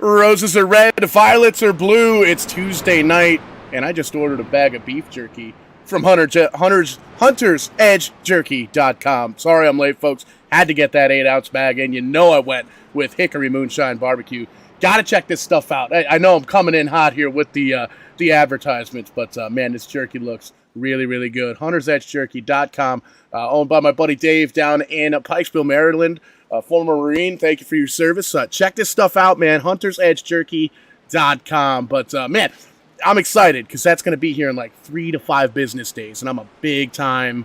Roses are red, violets are blue. It's Tuesday night, and I just ordered a bag of beef jerky from HuntersEdgeJerky.com. Sorry I'm late, folks. Had to get that 8-ounce bag in. You know I went with Hickory Moonshine Barbecue. Got to check this stuff out. I know I'm coming in hot here with the advertisements, but man, this jerky looks really, really good. HuntersEdgeJerky.com, owned by my buddy Dave down in Pikesville, Maryland. Former Marine, thank you for your service. Check this stuff out, man. HuntersEdgeJerky.com. But, man, I'm excited because that's going to be here in like 3 to 5 business days. And I'm a big-time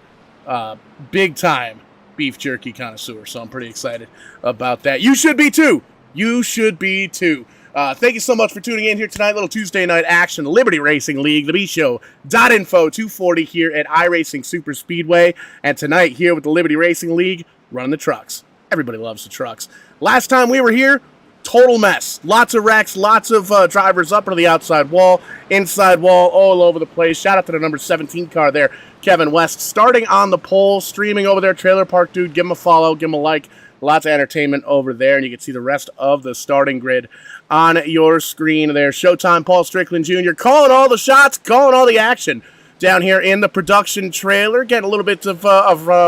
beef jerky connoisseur. So I'm pretty excited about that. You should be, too. Thank you so much for tuning in here tonight. Little Tuesday night action. Liberty Racing League, the bshow.info 240 here at iRacing Super Speedway. And tonight here with the Liberty Racing League, running the trucks. Everybody loves the trucks. Last time we were here, total mess. Lots of wrecks, lots of drivers up into the outside wall, inside wall, all over the place. Shout out to the number 17 car there, Kevin West. Starting on the pole, streaming over there, Trailer Park Dude. Give him a follow, give him a like. Lots of entertainment over there, and you can see the rest of the starting grid on your screen there. Showtime Paul Strickland Jr. calling all the shots, calling all the action down here in the production trailer. Getting a little bit of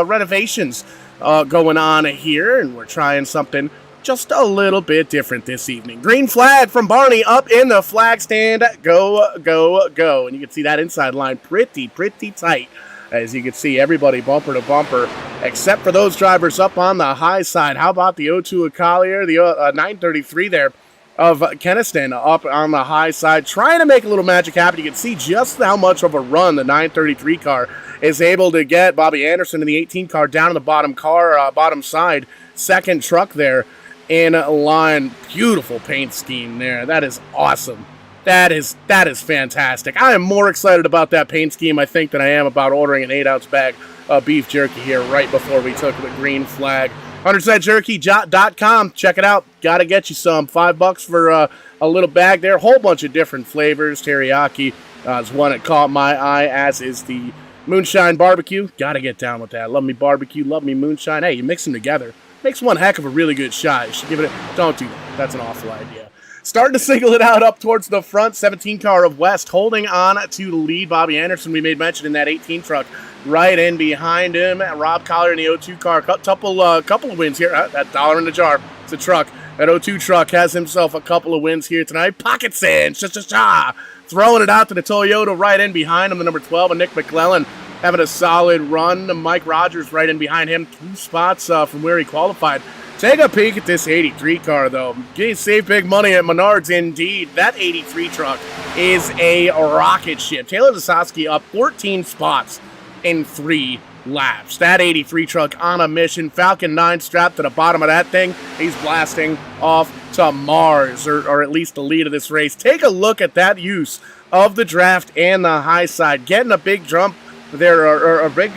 renovations going on here, and we're trying something just a little bit different this evening. Green flag from Barney up in the flag stand. Go, go, go. And you can see that inside line pretty tight. As you can see, everybody bumper to bumper, except for those drivers up on the high side. How about the 02 of Collier, the 933 there of Keniston up on the high side, trying to make a little magic happen. You can see just how much of a run the 933 car is able to get. Bobby Anderson in the 18 car down in the bottom side, second truck there in line. Beautiful paint scheme there. That is awesome. That is fantastic. I am more excited about that paint scheme, I think, than I am about ordering an 8-ounce bag of beef jerky here right before we took the green flag. HuntersEdgeJerky.com. Check it out. Got to get you some. $5 for a little bag there. Whole bunch of different flavors. Teriyaki is one that caught my eye, as is the Moonshine Barbecue. Got to get down with that. Love me barbecue, love me moonshine. Hey, you mix them together. Makes one heck of a really good shot. You should give it a... Don't do that. That's an awful idea. Starting to single it out up towards the front. 17 car of West holding on to the lead. Bobby Anderson, we made mention in that 18 truck. Right in behind him. Rob Collier in the 02 car. Couple of wins here. That dollar in the jar. It's a truck. That 02 truck has himself a couple of wins here tonight. Pocket sand. Throwing it out to the Toyota right in behind him. The number 12 and Nick McClellan having a solid run. Mike Rogers right in behind him. 2 spots from where he qualified. Take a peek at this 83 car, though. You save big money at Menards, indeed. That 83 truck is a rocket ship. Taylor Lasowski up 14 spots in 3 laps. That 83 truck on a mission. Falcon 9 strapped to the bottom of that thing. He's blasting off to Mars, or at least the lead of this race. Take a look at that use of the draft and the high side. Getting a big jump there, or a big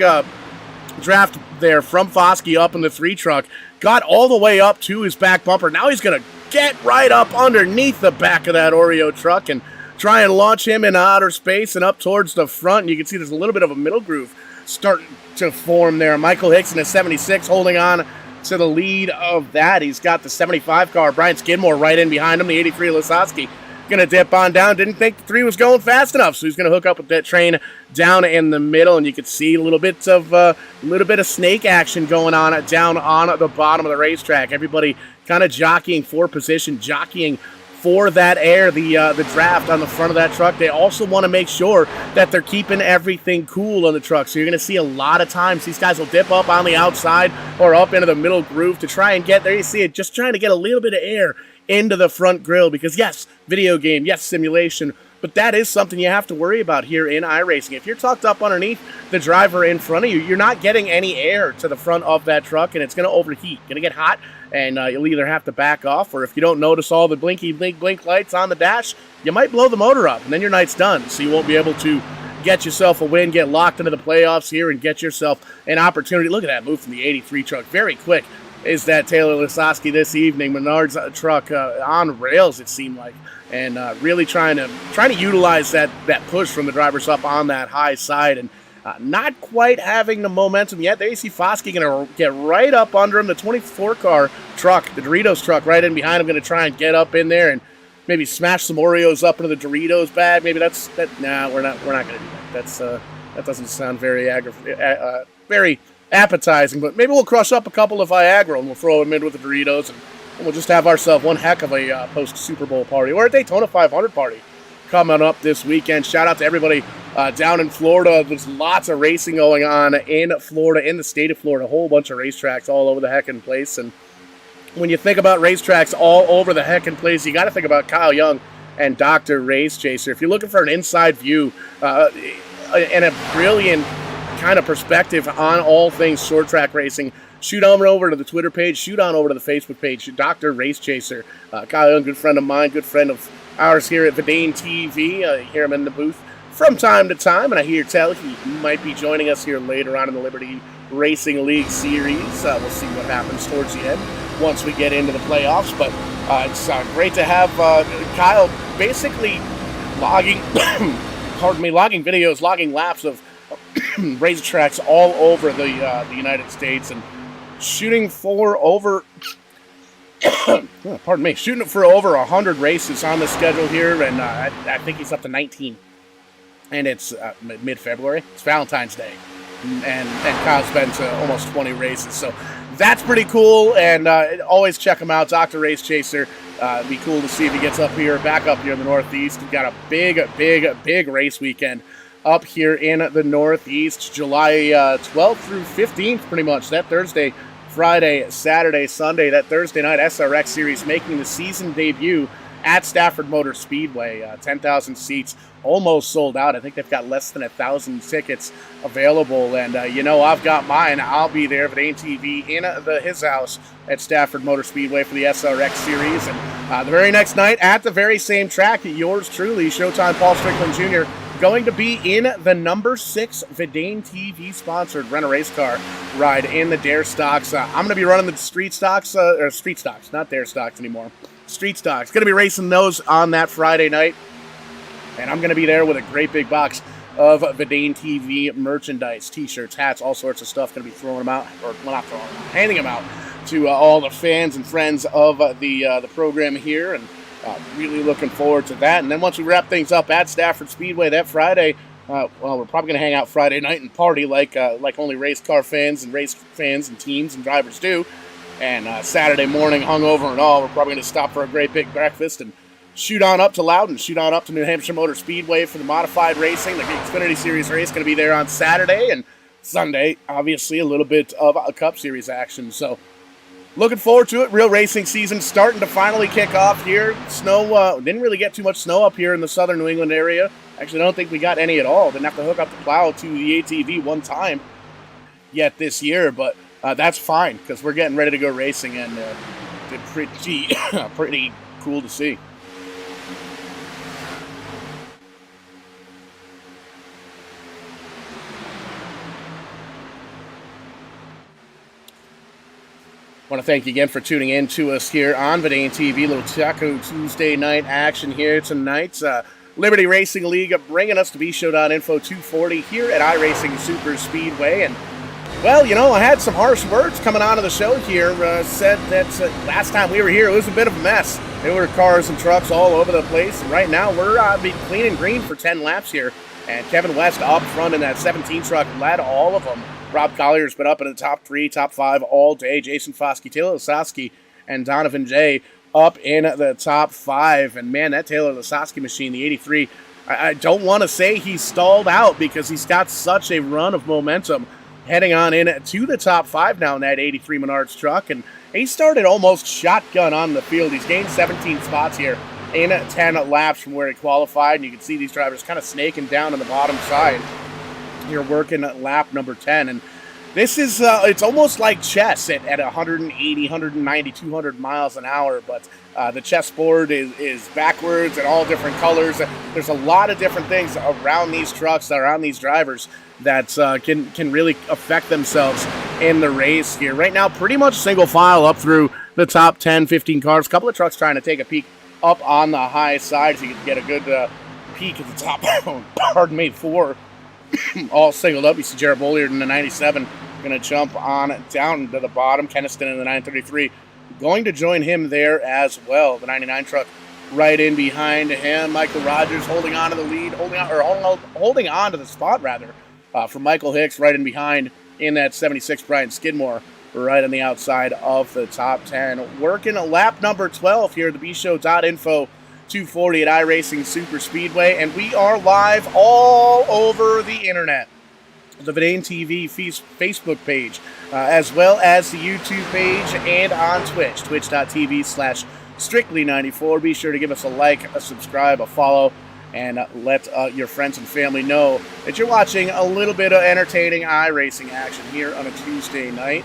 draft there from Foskey up in the 3 truck. Got all the way up to his back bumper. Now he's going to get right up underneath the back of that Oreo truck and try and launch him in outer space and up towards the front. And you can see there's a little bit of a middle groove starting to form there. Michael Hicks in a 76 holding on to the lead of that. He's got the 75 car. Brian Skidmore right in behind him. The 83 Lasowski going to dip on down. Didn't think the 3 was going fast enough, so he's going to hook up with that train down in the middle, and you can see a little bit of snake action going on down on the bottom of the racetrack. Everybody kind of jockeying for position, jockeying for that air, the draft on the front of that truck. They also want to make sure that they're keeping everything cool on the truck. So you're going to see a lot of times these guys will dip up on the outside or up into the middle groove to try and get, there you see it, just trying to get a little bit of air into the front grille, because yes, video game, yes, simulation, but that is something you have to worry about here in iRacing. If you're tucked up underneath the driver in front of you, you're not getting any air to the front of that truck, and it's going to overheat, going to get hot, and you'll either have to back off, or if you don't notice all the blinky blink lights on the dash, you might blow the motor up, and then your night's done, so you won't be able to get yourself a win, get locked into the playoffs here, and get yourself an opportunity. Look at that move from the 83 truck, very quick. Is that Taylor Lasowski this evening? Menards truck on rails, it seemed like, and really trying to utilize that push from the drivers up on that high side, and not quite having the momentum yet. There you see Foskey going to get right up under him. The 24 car truck, the Doritos truck, right in behind him, going to try and get up in there and maybe smash some Oreos up into the Doritos bag. Maybe that's that. Nah, we're not gonna do that. That doesn't sound very appetizing. But maybe we'll crush up a couple of Viagra and we'll throw them in with the Doritos, and we'll just have ourselves one heck of a post Super Bowl party or a Daytona 500 party coming up this weekend. Shout out to everybody down in Florida. There's lots of racing going on in Florida, in the state of Florida. A whole bunch of racetracks all over the heckin' place. And when you think about racetracks all over the heckin' place, you got to think about Kyle Young and Dr. Race Chaser. If you're looking for an inside view and a brilliant kind of perspective on all things short track racing, shoot on over to the Twitter page, shoot on over to the Facebook page, Dr. Race Chaser. Kyle Young, good friend of mine, good friend of ours here at Vidane TV. I hear him in the booth from time to time, and I hear tell he might be joining us here later on in the Liberty Racing League series. We'll see what happens towards the end once we get into the playoffs, but it's great to have Kyle basically logging logging videos, logging laps of racetracks all over the United States, and shooting for over shooting for over 100 races on the schedule here, and I think he's up to 19, and it's mid-February. It's Valentine's Day, and Kyle's been to almost 20 races, so that's pretty cool. And always check him out, Dr. Race Chaser. It'd be cool to see if he gets back up here in the Northeast. We've got a big race weekend up here in the Northeast, July 12th through 15th, pretty much. That Thursday, Friday, Saturday, Sunday, that Thursday night SRX Series making the season debut at Stafford Motor Speedway. 10,000 seats, almost sold out. I think they've got less than 1,000 tickets available, and I've got mine. I'll be there, Vidane TV, in his house at Stafford Motor Speedway for the SRX Series. And the very next night, at the very same track, yours truly, Showtime Paul Strickland Jr., going to be in the number 6 Vidane TV sponsored rent-a-race car ride in the Dare Stocks. I'm going to be running the Street Stocks, not Dare Stocks anymore. Street Stocks. Going to be racing those on that Friday night, and I'm going to be there with a great big box of Vidane TV merchandise, t-shirts, hats, all sorts of stuff. Going to be throwing them out, or well, not throwing them out, handing them out to all the fans and friends of the program here, and really looking forward to that. And then once we wrap things up at Stafford Speedway that Friday, we're probably going to hang out Friday night and party like only race car fans and teams and drivers do. And Saturday morning, hungover and all, we're probably going to stop for a great big breakfast and shoot on up to Loudon, shoot on up to New Hampshire Motor Speedway for the modified racing. The Xfinity Series race going to be there on Saturday, and Sunday, obviously, a little bit of a Cup Series action. So looking forward to it. Real racing season starting to finally kick off here. Snow, didn't really get too much snow up here in the southern New England area. Actually, I don't think we got any at all. Didn't have to hook up the plow to the ATV one time yet this year, but that's fine because we're getting ready to go racing, and it's pretty cool to see. I want to thank you again for tuning in to us here on Vidane TV. Little Taco Tuesday night action here tonight. Liberty Racing League bringing us to bshow.info 240 here at iRacing Super Speedway. And, well, I had some harsh words coming on to the show here. Said that last time we were here, it was a bit of a mess. There were cars and trucks all over the place. And right now, we're clean and green for 10 laps here. And Kevin West up front in that 17 truck led all of them. Rob Collier's been up in the top 3, top 5 all day. Jason Foskey, Taylor Lasowski, and Donovan J up in the top 5. And, man, that Taylor Lasowski machine, the 83, I don't want to say he's stalled out because he's got such a run of momentum heading on in to the top 5 now in that 83 Menards truck. And he started almost shotgun on the field. He's gained 17 spots here in 10 laps from where he qualified. And you can see these drivers kind of snaking down on the bottom side. You're working at lap number 10, and this is it's almost like chess at 180, 190, 200 miles an hour, but the chessboard is backwards and all different colors. There's a lot of different things around these trucks, around these drivers that can really affect themselves in the race here. Right now, pretty much single file up through the top 10, 15 cars. A couple of trucks trying to take a peek up on the high side so you can get a good peek at the top, pardon me, 4 all singled up. You see Jared Bolliard in the 97 going to jump on down to the bottom. Keniston in the 933 going to join him there as well. The 99 truck right in behind him. Michael Rogers holding on to the lead, holding on to the spot rather, from Michael Hicks right in behind in that 76. Brian Skidmore right on the outside of the top 10. Working a lap number 12 here at the bshow.info 240 at iRacing Super Speedway, and we are live all over the internet. The Verdane TV Facebook page, as well as the YouTube page and on Twitch, twitch.tv/strictly94. Be sure to give us a like, a subscribe, a follow, and let your friends and family know that you're watching a little bit of entertaining iRacing action here on a Tuesday night.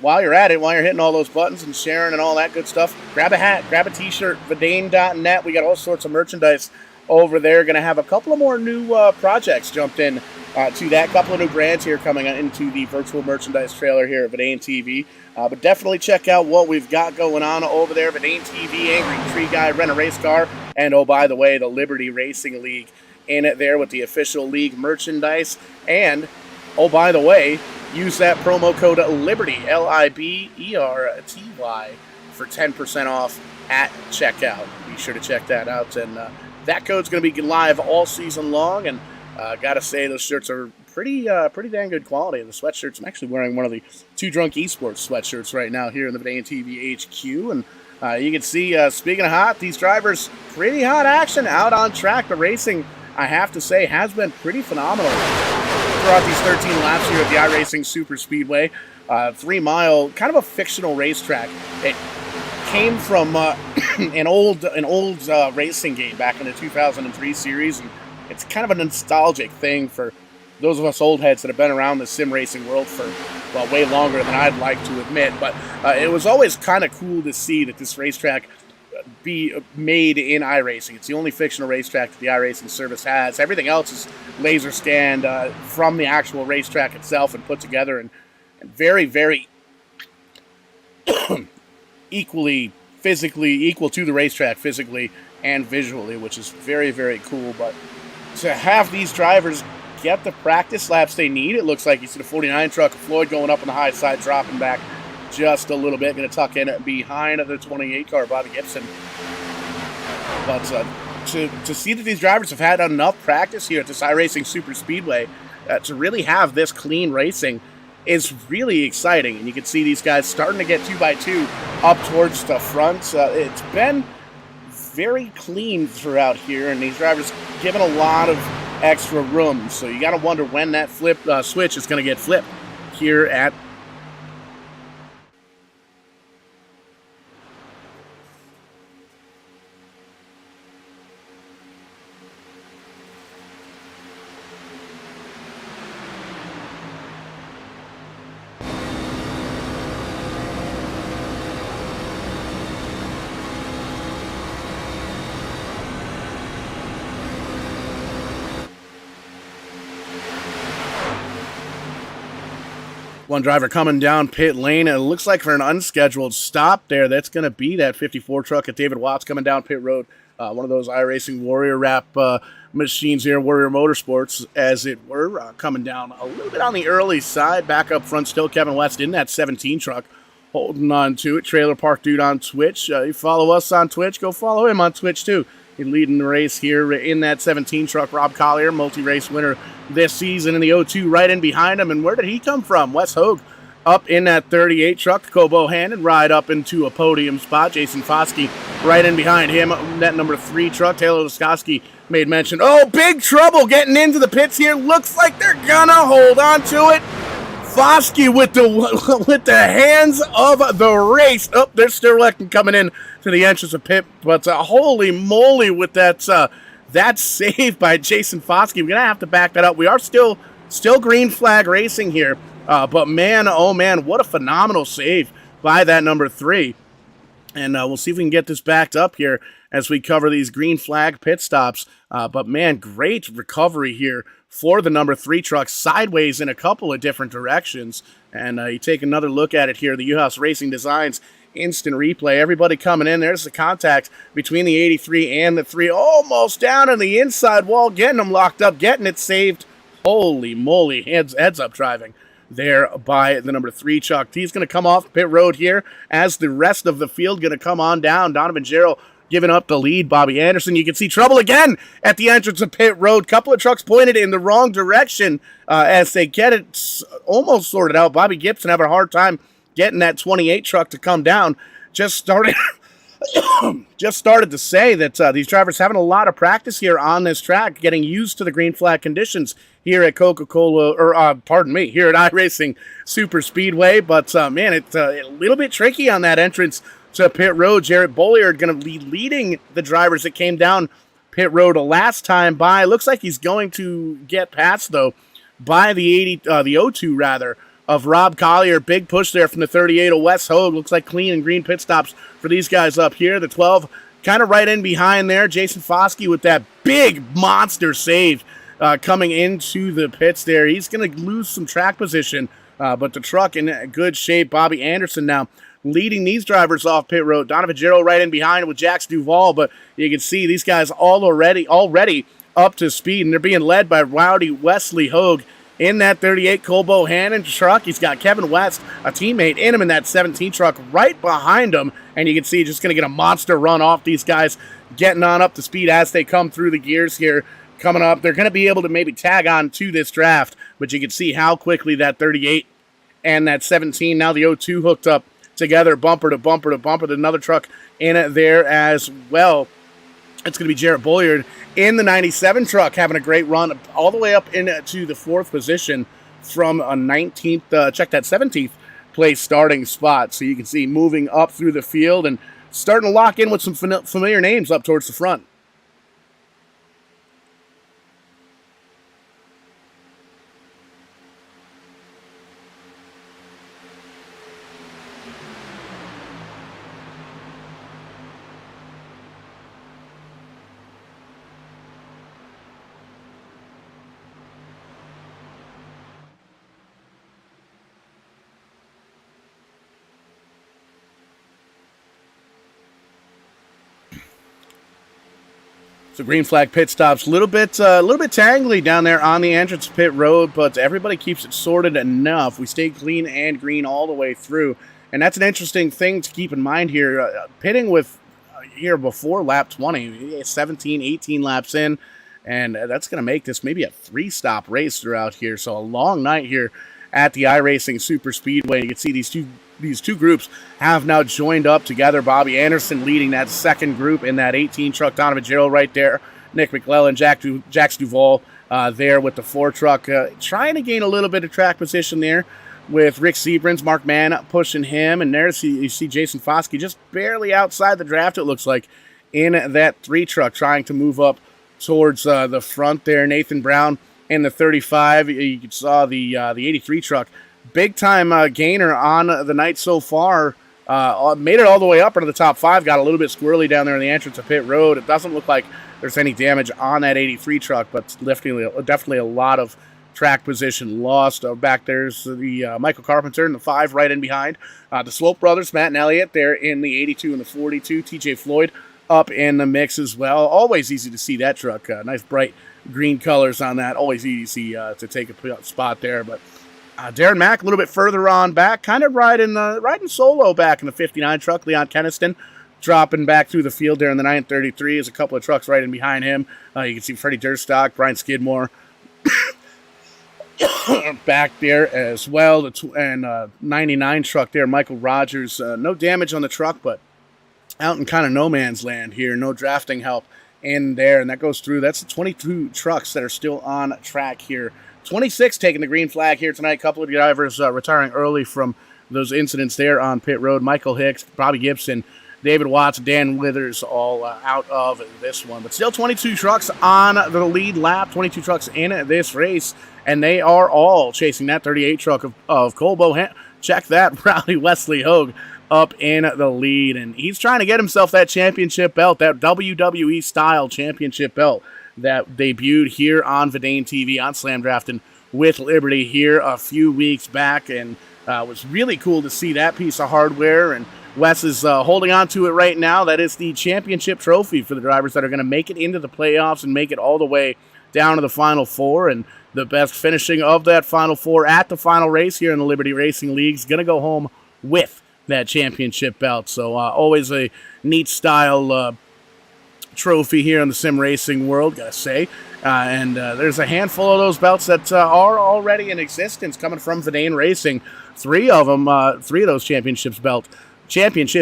While you're at it, while you're hitting all those buttons and sharing and all that good stuff, grab a hat, grab a t-shirt, Verdane.net. We got all sorts of merchandise over there. Going to have a couple of more new projects jumped in to that. Couple of new brands here coming into the virtual merchandise trailer here at Verdane TV. But definitely check out what we've got going on over there. Verdane TV, Angry Tree Guy, Rent a Race Car, and oh, by the way, the Liberty Racing League in it there with the official league merchandise. And oh, by the way, use that promo code LIBERTY, LIBERTY, for 10% off at checkout. Be sure to check that out. And that code's going to be live all season long. And gotta say, those shirts are pretty dang good quality. And the sweatshirts, I'm actually wearing one of the Two Drunk Esports sweatshirts right now here in the Verdane TV HQ. And you can see, speaking of hot, these drivers, pretty hot action out on track. The racing, I have to say, has been pretty phenomenal throughout these 13 laps here at the iRacing Super Speedway. 3 Mile, kind of a fictional racetrack. It came from an old racing game back in the 2003 series, and it's kind of a nostalgic thing for those of us old heads that have been around the sim racing world for, well, way longer than I'd like to admit. But it was always kind of cool to see that this racetrack be made in iRacing. It's the only fictional racetrack that the iRacing service has. Everything else is laser scanned from the actual racetrack itself and put together, and very, very equal to the racetrack physically and visually, which is very, very cool. But to have these drivers get the practice laps they need, it looks like you see the 49 truck, Floyd going up on the high side, dropping back just a little bit, going to tuck in behind the 28 car, Bobby Gibson. But to see that these drivers have had enough practice here at this iRacing Super Speedway to really have this clean racing is really exciting. And you can see these guys starting to get 2x2 up towards the front. It's been very clean throughout here, and these drivers given a lot of extra room. So you got to wonder when that switch is going to get flipped here at one driver coming down pit lane. It looks like for an unscheduled stop there, that's going to be that 54 truck at David Watts coming down pit road. One of those iRacing Warrior Wrap machines here, Warrior Motorsports, as it were, coming down a little bit on the early side. Back up front still, Kevin West in that 17 truck, holding on to it. Trailer Park Dude on Twitch. You follow us on Twitch, go follow him on Twitch too. He's leading the race here in that 17 truck. Rob Collier, multi-race winner this season in the 02, right in behind him. And where did he come from? Wes Hogue up in that 38 truck. Kobo Hannon ride up into a podium spot. Jason Foskey right in behind him. That number 3 truck. Taylor Laskowski made mention. Oh, big trouble getting into the pits here. Looks like they're gonna hold on to it. Foskey with the hands of the race. Oh, they're still coming in to the entrance of pit, but holy moly with that save by Jason Foskey. We're gonna have to back that up. We are still green flag racing here, but man, oh man, what a phenomenal save by that number 3. And we'll see if we can get this backed up here as we cover these green flag pit stops. But man, great recovery here for the number 3 truck, sideways in a couple of different directions. And you take another look at it here, the U-House Racing Designs instant replay. Everybody coming in. There's the contact between the 83 and the 3. Almost down on the inside wall, getting them locked up, getting it saved. Holy moly, heads up driving there by the number 3 Chuck. He's going to come off pit road here as the rest of the field going to come on down. Donovan Jarrell giving up the lead. Bobby Anderson, you can see trouble again at the entrance of pit road. Couple of trucks pointed in the wrong direction as they get it almost sorted out. Bobby Gibson having a hard time getting that 28 truck to come down. Just started to say that these drivers having a lot of practice here on this track, getting used to the green flag conditions here at Coca-Cola, or here at iRacing Super Speedway. But man, it's a little bit tricky on that entrance to pit road. Jarrett Bolliard going to be leading the drivers that came down pit road last time by. Looks like he's going to get passed though by the 02 rather of Rob Collier. Big push there from the 38 of Wes Hogue. Looks like clean and green pit stops for these guys up here. The 12 kind of right in behind there. Jason Foskey with that big monster save coming into the pits there. He's going to lose some track position, but the truck in good shape. Bobby Anderson now leading these drivers off pit road. Donovan Jarrell right in behind with Jax Duvall, but you can see these guys already up to speed, and they're being led by Rowdy Wesley Hogue in that 38 Cole Bohannon truck. He's got Kevin West, a teammate, in him in that 17 truck right behind him, and you can see just going to get a monster run off. These guys getting on up to speed as they come through the gears here. Coming up, they're going to be able to maybe tag on to this draft, but you can see how quickly that 38 and that 17, now the 02 hooked up together, bumper to bumper to bumper. There's another truck in it there as well. It's going to be Jarrett Bolliard in the 97 truck, having a great run all the way up into the 4th position from a 19th, check that 17th place starting spot. So you can see moving up through the field and starting to lock in with some familiar names up towards the front. So green flag pit stops, a little bit tangly down there on the entrance pit road, but everybody keeps it sorted enough. We stay clean and green all the way through, and that's an interesting thing to keep in mind here. Pitting with here before lap 20, 17, 18 laps in, and that's going to make this maybe a 3-stop race throughout here. So a long night here at the iRacing Super Speedway. You can see these two groups have now joined up together. Bobby Anderson leading that second group in that 18 truck. Donovan Jarrell right there. Nick McClellan, Jax Duvall there with the 4 truck. Trying to gain a little bit of track position there with Rick Seabrans, Mark Mann pushing him. And there you see Jason Foskey just barely outside the draft, it looks like, in that 3 truck, trying to move up towards the front there. Nathan Brown in the 35. You saw the 83 truck. Big time gainer on the night so far. Made it all the way up into the top 5. Got a little bit squirrely down there in the entrance of pit road. It doesn't look like there's any damage on that 83 truck, but definitely a lot of track position lost. Back there's the Michael Carpenter in the 5 right in behind. The Swope brothers, Matt and Elliott, there in the 82 and the 42. TJ Floyd up in the mix as well. Always easy to see that truck. Nice bright green colors on that. Always easy to take a spot there. But Darren Mack a little bit further on back, kind of riding solo back in the 59 truck. Leon Keniston dropping back through the field there in the 933. There's a couple of trucks right in behind him. You can see Freddie Durstock, Brian Skidmore back there as well. And 99 truck there, Michael Rogers. No damage on the truck, but out in kind of no man's land here. No drafting help in there, and that goes through. That's the 22 trucks that are still on track here. 26 taking the green flag here tonight. A couple of drivers retiring early from those incidents there on pit road. Michael Hicks, Bobby Gibson, David Watts, Dan Withers all out of this one. But still 22 trucks on the lead lap, 22 trucks in this race, and they are all chasing that 38 truck of Cole Bohannon. Check that, Rowdy Wesley Hogue up in the lead, and he's trying to get himself that championship belt, that WWE-style championship belt that debuted here on Verdane TV on Slam Drafting with Liberty here a few weeks back, and it was really cool to see that piece of hardware, and Wes is holding on to it right now. That is the championship trophy for the drivers that are going to make it into the playoffs and make it all the way down to the Final Four, and the best finishing of that Final Four at the final race here in the Liberty Racing League is going to go home with that championship belt. So always a neat style trophy here in the sim racing world, gotta say. And there's a handful of those belts that are already in existence coming from Verdane Racing. Three of those championship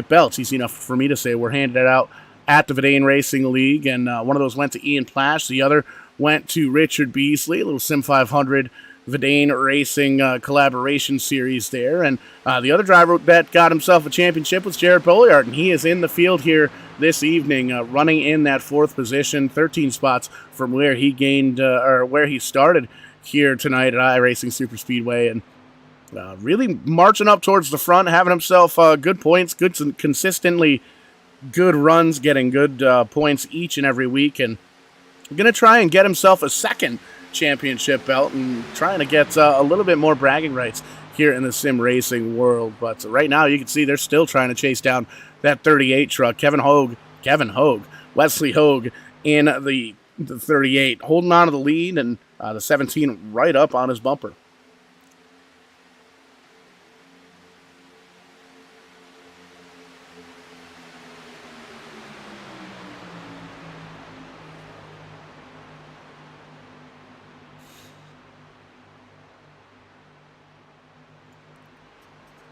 belts, easy enough for me to say, were handed out at the Verdane Racing League, and one of those went to Ian Plash. The other went to Richard Beasley, a little Sim 500 Verdane Racing collaboration series there. And the other driver that got himself a championship was Jared Bolliard, and he is in the field here this evening, running in that fourth position, 13 spots from where he where he started here tonight at iRacing Superspeedway, and really marching up towards the front, having himself good points, consistently good runs, getting good points each and every week, and going to try and get himself a second championship belt and trying to get a little bit more bragging rights here in the sim racing world. But right now you can see they're still trying to chase down that 38 truck. Kevin Hogue, Wesley Hogue in the 38, holding on to the lead, and the 17 right up on his bumper.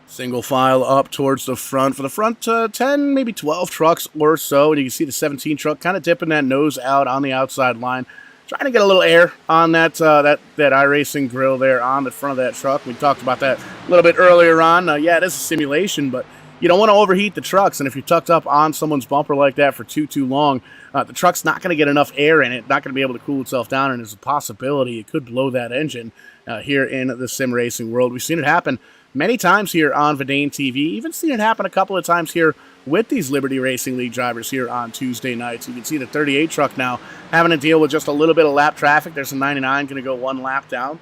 Single file up towards the front. For the front 10, maybe 12 trucks or so. And you can see the 17 truck kind of dipping that nose out on the outside line. Trying to get a little air on that iRacing grill there on the front of that truck. We talked about that a little bit earlier on. Yeah, it is a simulation, but you don't want to overheat the trucks. And if you're tucked up on someone's bumper like that for too long, the truck's not going to get enough air in it, not going to be able to cool itself down, and there's a possibility it could blow that engine here in the sim racing world. We've seen it happen many times here on Verdane TV. Even seen it happen a couple of times here with these Liberty Racing League drivers here on Tuesday nights. You can see the 38 truck now having to deal with just a little bit of lap traffic. There's a 99 going to go one lap down.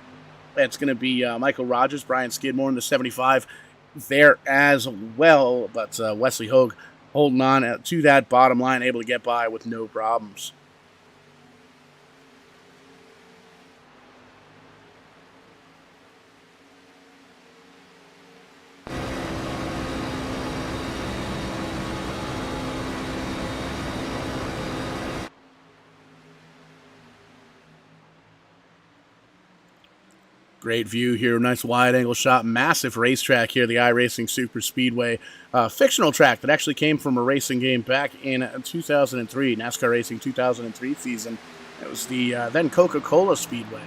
It's going to be Michael Rogers, Brian Skidmore in the 75 there as well. But Wesley Hogue holding on to that bottom line, able to get by with no problems. Great view here, nice wide-angle shot, massive racetrack here, the iRacing Superspeedway. Fictional track that actually came from a racing game back in 2003, NASCAR Racing 2003 season. It was the then Coca-Cola Speedway.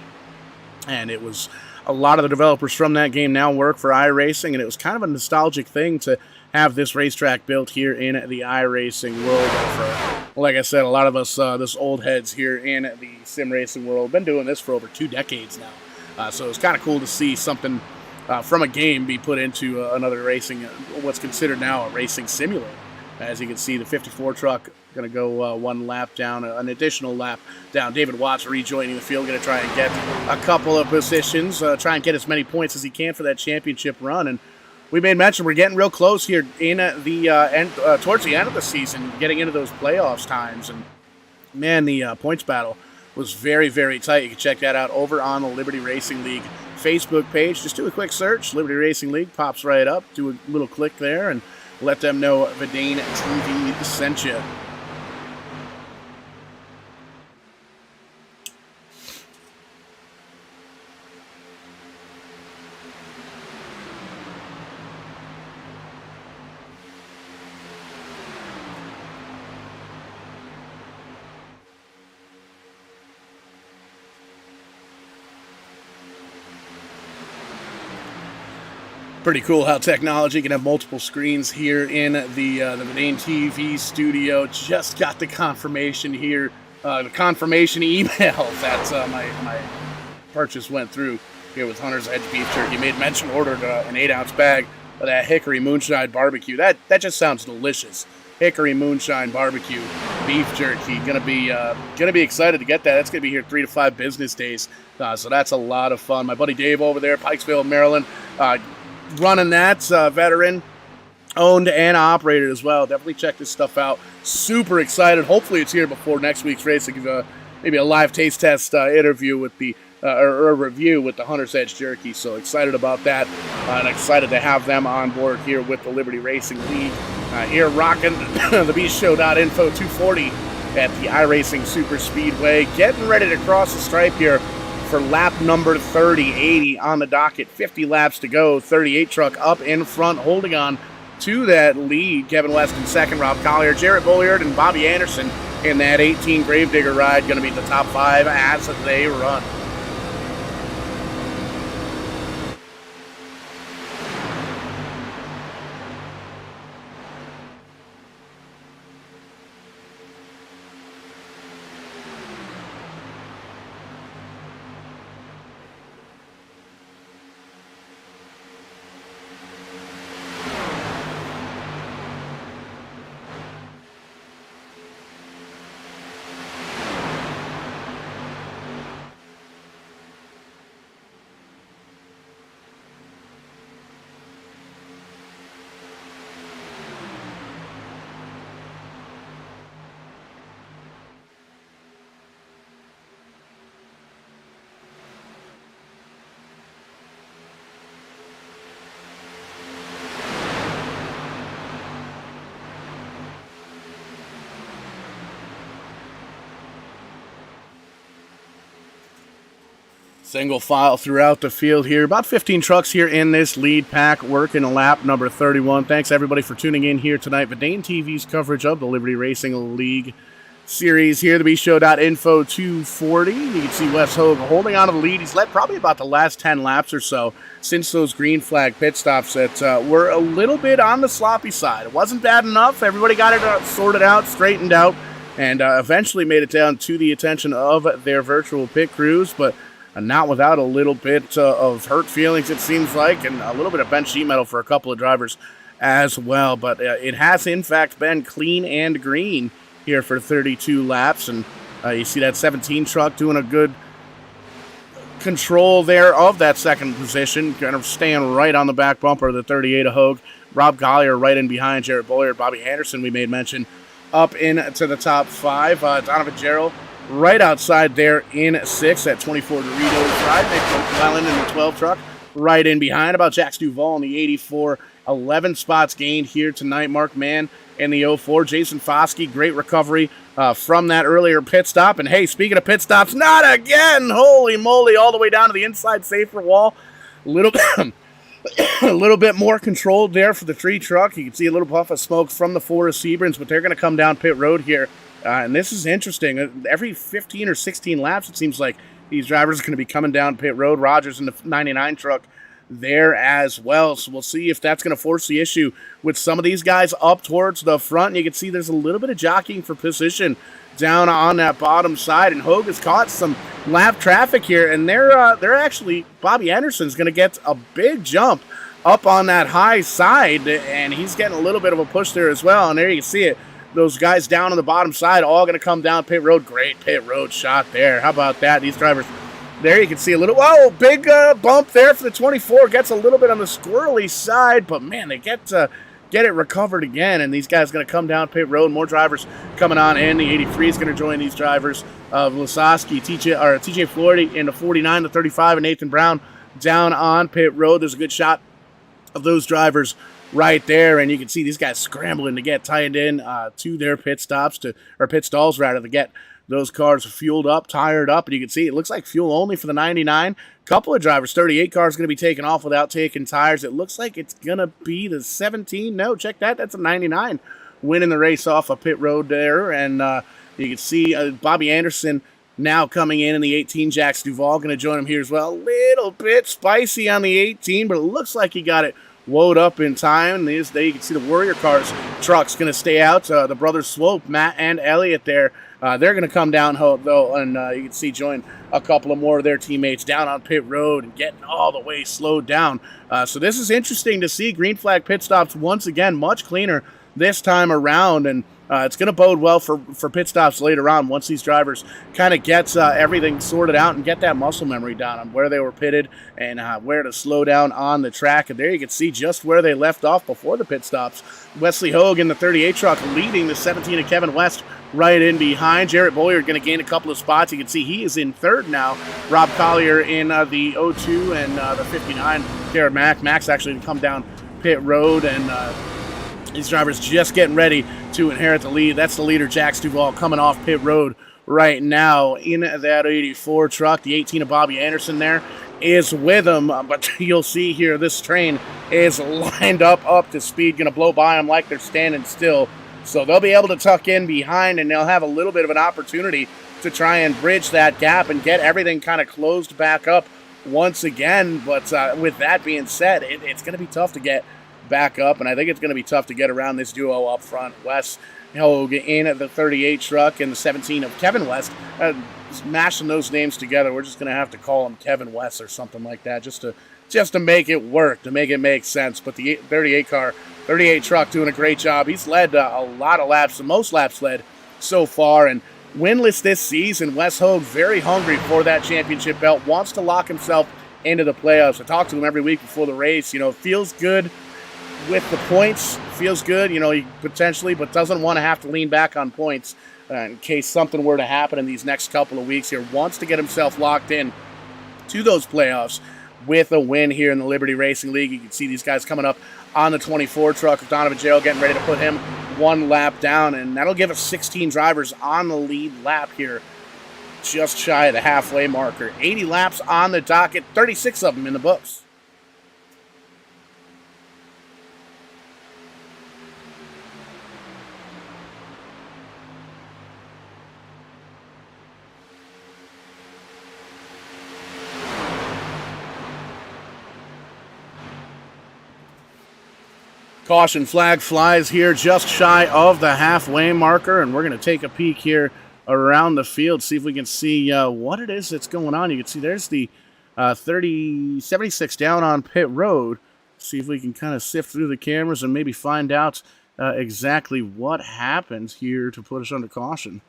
And it was a lot of the developers from that game now work for iRacing, and it was kind of a nostalgic thing to have this racetrack built here in the iRacing world. For, like I said, a lot of us, this old heads here in the sim racing world, been doing this for over 2 decades now. So it's kind of cool to see something from a game be put into another racing, what's considered now a racing simulator. As you can see, the 54 truck going to go one lap down, an additional lap down. David Watts rejoining the field, going to try and get a couple of positions, try and get as many points as he can for that championship run. And we made mention we're getting real close here in the end, towards the end of the season, getting into those playoffs times. And man, the points battle was very, very tight. You can check that out over on the Liberty Racing League Facebook page. Just do a quick search. Liberty Racing League pops right up. Do a little click there and let them know Verdane TV sent you. Pretty cool how technology can have multiple screens here in the Verdane TV studio. Just got the confirmation here, the confirmation email that my purchase went through here with Hunter's Edge Beef Jerky. Made mention, ordered an 8-ounce bag of that Hickory Moonshine Barbecue. That just sounds delicious. Hickory Moonshine Barbecue Beef Jerky. Gonna be excited to get that. That's gonna be here 3 to 5 business days. So that's a lot of fun. My buddy Dave over there, Pikesville, Maryland. Running that, veteran owned and operated as well. Definitely check this stuff out. Super excited. Hopefully it's here before next week's race. I'll give maybe a live taste test interview with the or a review with the Hunter's Edge Jerky. So excited about that, and excited to have them on board here with the Liberty Racing League. Here rocking the bshow.info 240 at the iRacing Super Speedway. Getting ready to cross the stripe here for lap number 30, 80 on the docket. 50 laps to go. 38 truck up in front, holding on to that lead. Kevin West in second, Rob Collier, Jarrett Bolliard, and Bobby Anderson in that 18 Gravedigger ride. Going to be the top 5 as they run. Single file throughout the field here. About 15 trucks here in this lead pack working lap number 31. Thanks, everybody, for tuning in here tonight. Verdane TV's coverage of the Liberty Racing League Series here. The bshow.info 240. You can see Wes Hogue holding on to the lead. He's led probably about the last 10 laps or so since those green flag pit stops that were a little bit on the sloppy side. It wasn't bad enough. Everybody got it sorted out, straightened out, and eventually made it down to the attention of their virtual pit crews, but not without a little bit of hurt feelings, it seems like, and a little bit of bench sheet metal for a couple of drivers as well. But it has, in fact, been clean and green here for 32 laps. And you see that 17 truck doing a good control there of that second position, kind of staying right on the back bumper of the 38 of Hogue. Rob Collier right in behind Jarrett Bolliard. Bobby Anderson, we made mention, up into the top 5. Donovan Gerald right outside there in 6th at 24 Doritos ride. Nick McClellan in the 12 truck right in behind. About Jax Duval in the 84. 11 spots gained here tonight. Mark Mann in the 04. Jason Foskey, great recovery from that earlier pit stop. And hey, speaking of pit stops, not again! Holy moly, all the way down to the inside safer wall. A little bit more controlled there for the 3 truck. You can see a little puff of smoke from the 4 of Seabrans, but they're going to come down pit road here. And this is interesting. Every 15 or 16 laps, it seems like these drivers are going to be coming down pit road. Rogers in the 99 truck there as well. So we'll see if that's going to force the issue with some of these guys up towards the front. You can see there's a little bit of jockeying for position down on that bottom side. And Hogue has caught some lap traffic here. And they're actually, Bobby Anderson's going to get a big jump up on that high side. And he's getting a little bit of a push there as well. And there you can see it. Those guys down on the bottom side all going to come down pit road. Great pit road shot there. How about that? These drivers, there you can see a little, whoa, big bump there for the 24. Gets a little bit on the squirrely side, but man, they get it recovered again, and these guys going to come down pit road. More drivers coming on in. The 83 is going to join these drivers of Lasowski, TJ Florida in the 49, the 35, and Nathan Brown down on pit road. There's a good shot of those drivers right there, and you can see these guys scrambling to get tied in to their pit stalls to get those cars fueled up, tired up, and you can see it looks like fuel only for the 99. Couple of drivers, 38 cars going to be taken off without taking tires. It looks like it's going to be the 17. No, check that. That's a 99 winning the race off a pit road there, and you can see Bobby Anderson now coming in the 18. Jax Duval going to join him here as well. A little bit spicy on the 18, but it looks like he got it woed up in time. And you can see the Warrior Cars truck's going to stay out. The brothers Swope, Matt and Elliott there, they're going to come down, though, and you can see join a couple of more of their teammates down on pit road and getting all the way slowed down. So this is interesting to see. Green flag pit stops once again, much cleaner this time around, and it's going to bode well for pit stops later on once these drivers kind of get everything sorted out and get that muscle memory down on where they were pitted and where to slow down on the track. And there you can see just where they left off before the pit stops. Wesley Hogue in the 38 truck leading the 17 of Kevin West right in behind. Jarrett Bolliard going to gain a couple of spots. You can see he is in third now. Rob Collier in the 02 and the 59. Jared Max actually come down pit road, and These drivers just getting ready to inherit the lead. That's the leader, Jax Duvall, coming off pit road right now in that 84 truck. The 18 of Bobby Anderson there is with him, but you'll see here this train is lined up to speed, going to blow by them like they're standing still. So they'll be able to tuck in behind, and they'll have a little bit of an opportunity to try and bridge that gap and get everything kind of closed back up once again. But with that being said, it's going to be tough to get back up, and I think it's going to be tough to get around this duo up front. Wes Hogue in at the 38 truck and the 17 of Kevin West. Mashing those names together, we're just going to have to call him Kevin West or something like that just to make it work, to make it make sense. But the 38 truck doing a great job. He's led a lot of laps, the most laps led so far, and winless this season. Wes Hogue very hungry for that championship belt, wants to lock himself into the playoffs. I talk to him every week before the race. Feels good with the points, feels good, he potentially, but doesn't want to have to lean back on points in case something were to happen in these next couple of weeks here. Wants to get himself locked in to those playoffs with a win here in the Liberty Racing League. You can see these guys coming up on the 24 truck with Donovan Gerald getting ready to put him one lap down, and that'll give us 16 drivers on the lead lap here, just shy of the halfway marker. 80 laps on the docket, 36 of them in the books. Caution flag flies here just shy of the halfway marker, and we're going to take a peek here around the field, see if we can see what it is that's going on. You can see there's the 76 down on pit road. See if we can kind of sift through the cameras and maybe find out exactly what happened here to put us under caution.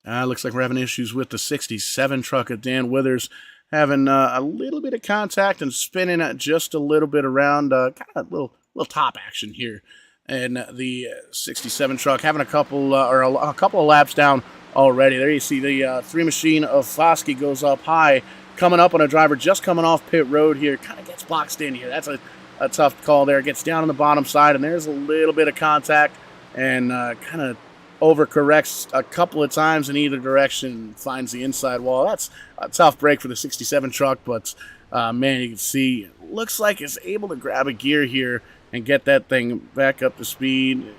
Looks like we're having issues with the 67 truck of Dan Withers, having a little bit of contact and spinning just a little bit around, kind of a little top action here. And the 67 truck having a couple of laps down already. There you see the three machine of Foskey goes up high, coming up on a driver just coming off pit road here. Kind of gets boxed in here. That's a tough call there. Gets down on the bottom side, and there's a little bit of contact, and kind of overcorrects a couple of times in either direction, finds the inside wall. That's a tough break for the 67 truck, but man, you can see, looks like it's able to grab a gear here and get that thing back up to speed.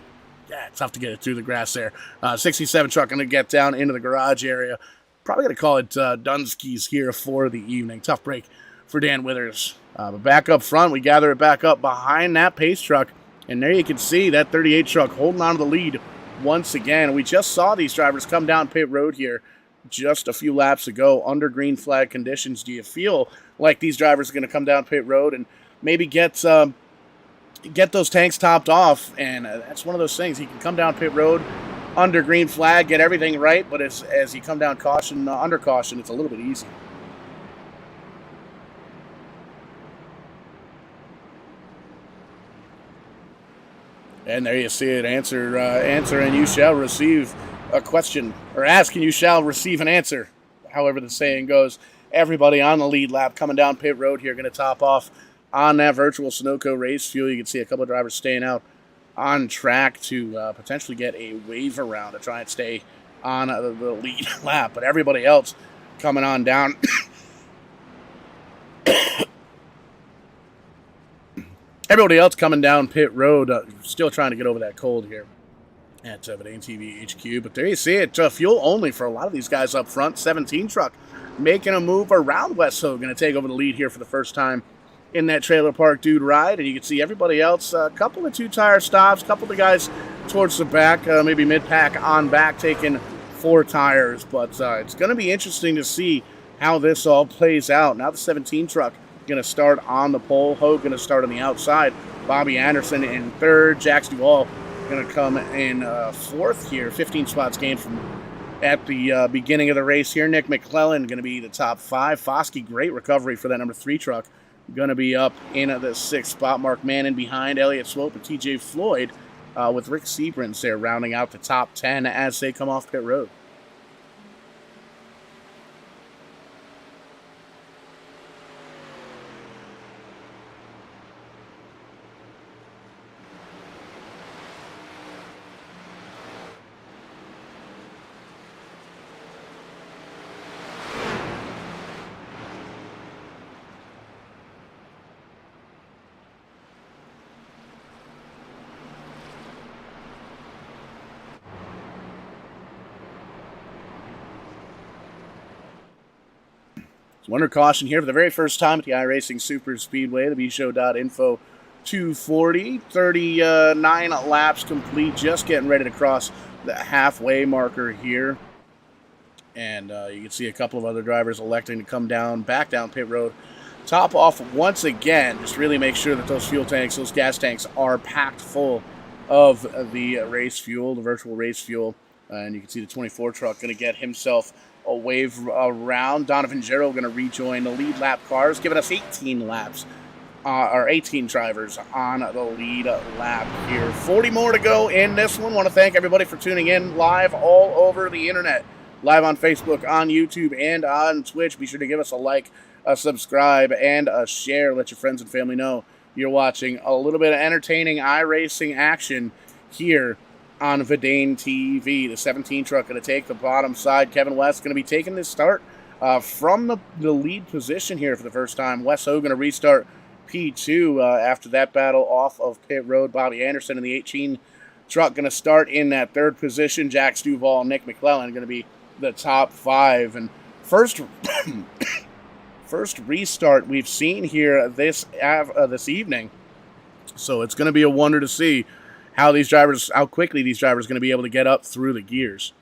Yeah, it's tough to get it through the grass there. 67 truck going to get down into the garage area. Probably going to call it Dunsky's here for the evening. Tough break for Dan Withers. But back up front, we gather it back up behind that pace truck, and there you can see that 38 truck holding on to the lead once again. We just saw these drivers come down pit road here just a few laps ago under green flag conditions. Do you feel like these drivers are going to come down pit road and maybe get those tanks topped off? And that's one of those things. You can come down pit road under green flag, get everything right, but as you come down caution, under caution, it's a little bit easy. And there you see it. Answer, and you shall receive a question, or ask and you shall receive an answer. However the saying goes. Everybody on the lead lap coming down pit road here, going to top off on that virtual Sunoco race fuel. You can see a couple of drivers staying out on track to potentially get a wave around to try and stay on the lead lap. But everybody else coming on down. Everybody else coming down pit road, still trying to get over that cold here at Vidane TV HQ. But there you see it, fuel only for a lot of these guys up front. 17 truck making a move around West Hogue, going to take over the lead here for the first time in that trailer park dude ride. And you can see everybody else, a couple of two-tire stops, a couple of the guys towards the back, maybe mid-pack on back, taking 4 tires. But it's going to be interesting to see how this all plays out. Now the 17 truck going to start on the pole. Hogue going to start on the outside. Bobby Anderson in third. Jax Duvall going to come in fourth here. 15 spots gained from at the beginning of the race here. Nick McClellan going to be the top 5. Foskey, great recovery for that number 3 truck. Going to be up in the 6th spot. Mark Mannon behind. Elliott Swope and TJ Floyd with Rick Seabrins there rounding out the top 10 as they come off pit road. Under caution here for the very first time at the iRacing Super Speedway, the bshow.info 240, 39 laps complete, just getting ready to cross the halfway marker here. And you can see a couple of other drivers electing to come down, back down pit road, top off once again. Just really make sure that those fuel tanks, those gas tanks are packed full of the race fuel, the virtual race fuel. And you can see the 24 truck going to get himself a wave around. Donovan Gerald going to rejoin the lead lap cars, giving us 18 laps, or 18 drivers on the lead lap here. 40 more to go in this one. Want to thank everybody for tuning in live all over the internet, live on Facebook, on YouTube, and on Twitch. Be sure to give us a like, a subscribe, and a share. Let your friends and family know you're watching a little bit of entertaining iRacing action here on Verdane TV. The 17 truck going to take the bottom side. Kevin West going to be taking this start from the lead position here for the first time. Wes Ho going to restart P2 after that battle off of pit road. Bobby Anderson in the 18 truck going to start in that third position. Jack Duval and Nick McClellan going to be the top 5. And first first restart we've seen here this evening. So it's going to be a wonder to see how quickly these drivers are going to be able to get up through the gears.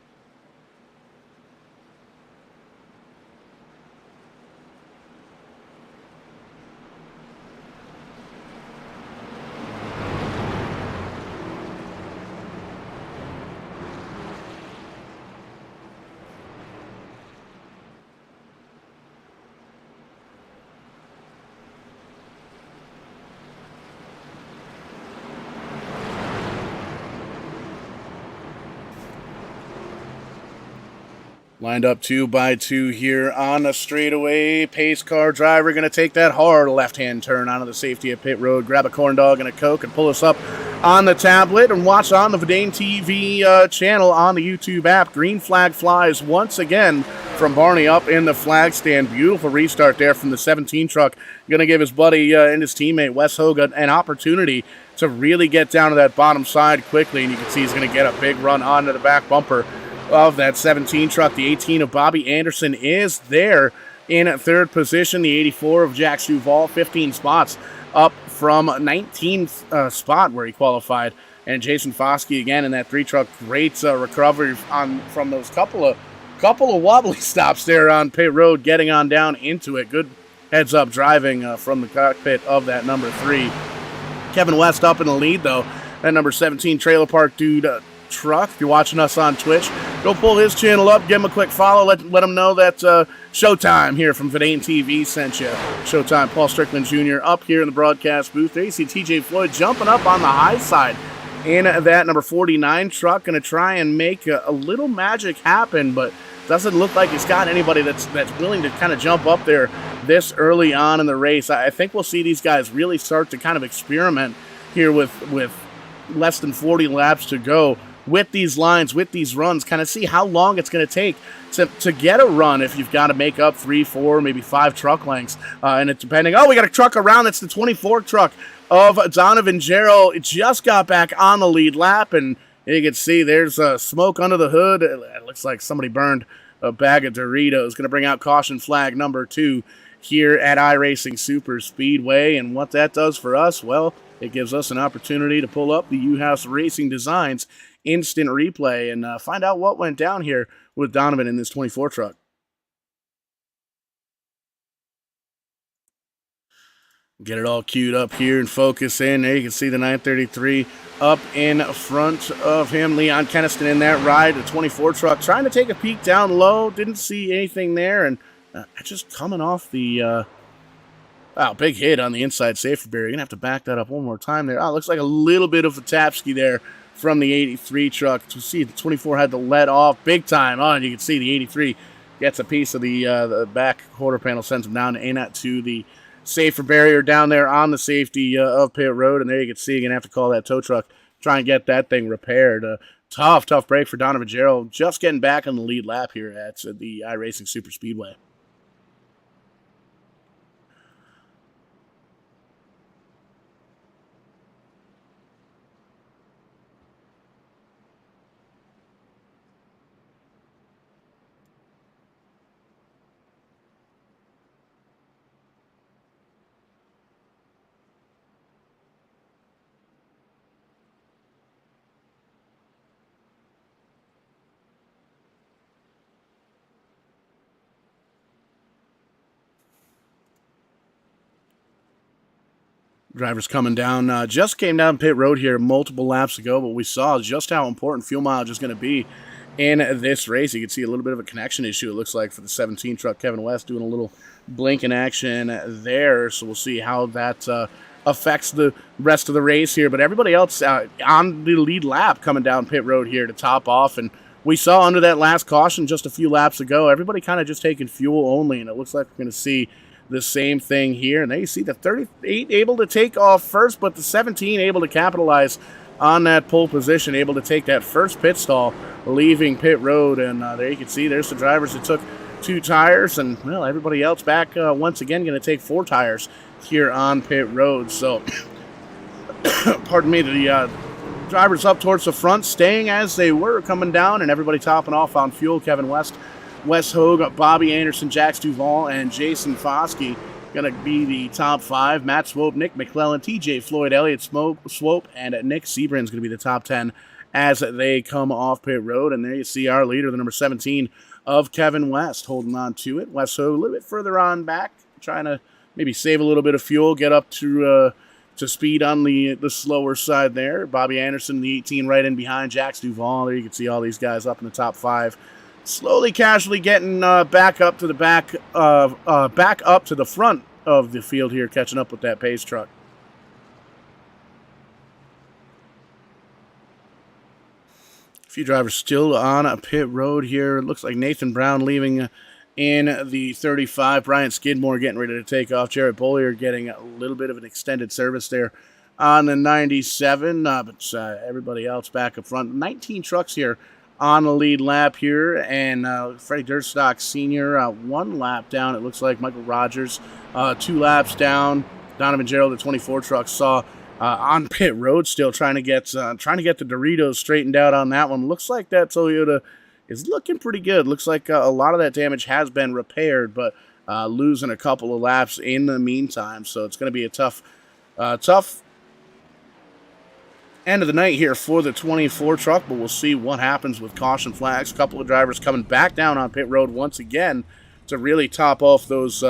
Lined up 2 by 2 here on the straightaway. Pace car driver going to take that hard left-hand turn onto the safety of pit road. Grab a corn dog and a Coke and pull us up on the tablet and watch on the Verdane TV channel on the YouTube app. Green flag flies once again from Barney up in the flag stand. Beautiful restart there from the 17 truck. Going to give his buddy and his teammate Wes Hogan an opportunity to really get down to that bottom side quickly. And you can see he's going to get a big run onto the back bumper of that 17 truck. The 18 of Bobby Anderson is there in third position. The 84 of Jack Duval, 15 spots up from 19th spot where he qualified. And Jason Foskey again in that 3 truck. Great recovery from those couple of wobbly stops there on pit road, getting on down into it. Good heads up driving from the cockpit of that number 3. Kevin West up in the lead though. That number 17 Trailer Park Dude truck. If you're watching us on Twitch, go pull his channel up, give him a quick follow, let him know that Showtime here from Verdane TV sent you. Showtime, Paul Strickland Jr. up here in the broadcast booth. There you see TJ Floyd jumping up on the high side in that number 49 truck. Going to try and make a little magic happen, but doesn't look like he's got anybody that's willing to kind of jump up there this early on in the race. I think we'll see these guys really start to kind of experiment here with less than 40 laps to go with these lines, with these runs, kind of see how long it's going to take to get a run if you've got to make up 3, 4, maybe 5 truck lengths. And it's depending. Oh, we got a truck around. That's the 24 truck of Donovan Gerald. It just got back on the lead lap, and you can see there's smoke under the hood. It looks like somebody burned a bag of Doritos. Going to bring out caution flag number 2 here at iRacing Super Speedway. And what that does for us, well, it gives us an opportunity to pull up the U-House Racing Designs instant replay and find out what went down here with Donovan in this 24 truck. Get it all queued up here and focus in. There you can see the 933 up in front of him. Leon Keniston in that ride, the 24 truck, trying to take a peek down low. Didn't see anything there, and just coming off the big hit on the inside safety barrier. You're going to have to back that up one more time there. Oh, looks like a little bit of a tapski there from the 83 truck. To see the 24 had to let off big time. Oh, and you can see the 83 gets a piece of the back quarter panel, sends him down to the safer barrier down there on the safety of pit road. And there you can see, you're going to have to call that tow truck, try and get that thing repaired. Tough break for Donovan Jarrell, just getting back on the lead lap here at the iRacing Super Speedway. Drivers coming down, just came down pit road here multiple laps ago, but we saw just how important fuel mileage is going to be in this race. You can see a little bit of a connection issue, it looks like, for the 17 truck. Kevin West doing a little blinking action there, so we'll see how that affects the rest of the race here. But everybody else on the lead lap coming down pit road here to top off, and we saw under that last caution just a few laps ago, everybody kind of just taking fuel only, and it looks like we're going to see the same thing here. And there you see the 38 able to take off first, but the 17 able to capitalize on that pole position, able to take that first pit stall, leaving pit road. And there you can see there's the drivers that took 2 tires, and well, everybody else back once again going to take 4 tires here on pit road. So pardon me, the drivers up towards the front staying as they were coming down, and everybody topping off on fuel. Kevin West, Wes Hogue, Bobby Anderson, Jax Duval, and Jason Foskey going to be the top 5. Matt Swope, Nick McClellan, TJ Floyd, Elliott Swope, and Nick Sebrin's going to be the top 10 as they come off pit road. And there you see our leader, the number 17 of Kevin West, holding on to it. Wes Hogue a little bit further on back, trying to maybe save a little bit of fuel, get up to speed on the slower side there. Bobby Anderson, the 18, right in behind. Jax Duval, there you can see all these guys up in the top 5. Slowly, casually getting back up to the back up to the front of the field here, catching up with that pace truck. A few drivers still on a pit road here. It looks like Nathan Brown leaving in the 35. Brian Skidmore getting ready to take off. Jared Bollier getting a little bit of an extended service there on the 97. But everybody else back up front. 19 trucks here on the lead lap here, and Freddie Durstock Sr. 1 lap down. It looks like Michael Rogers 2 laps down. Donovan Jarrell, the 24 truck, saw on pit road still trying to get the Doritos straightened out on that one. Looks like that Toyota is looking pretty good. Looks like a lot of that damage has been repaired, but losing a couple of laps in the meantime. So it's going to be a tough end of the night here for the 24 truck, but we'll see what happens with caution flags. A couple of drivers coming back down on pit road once again to really top off those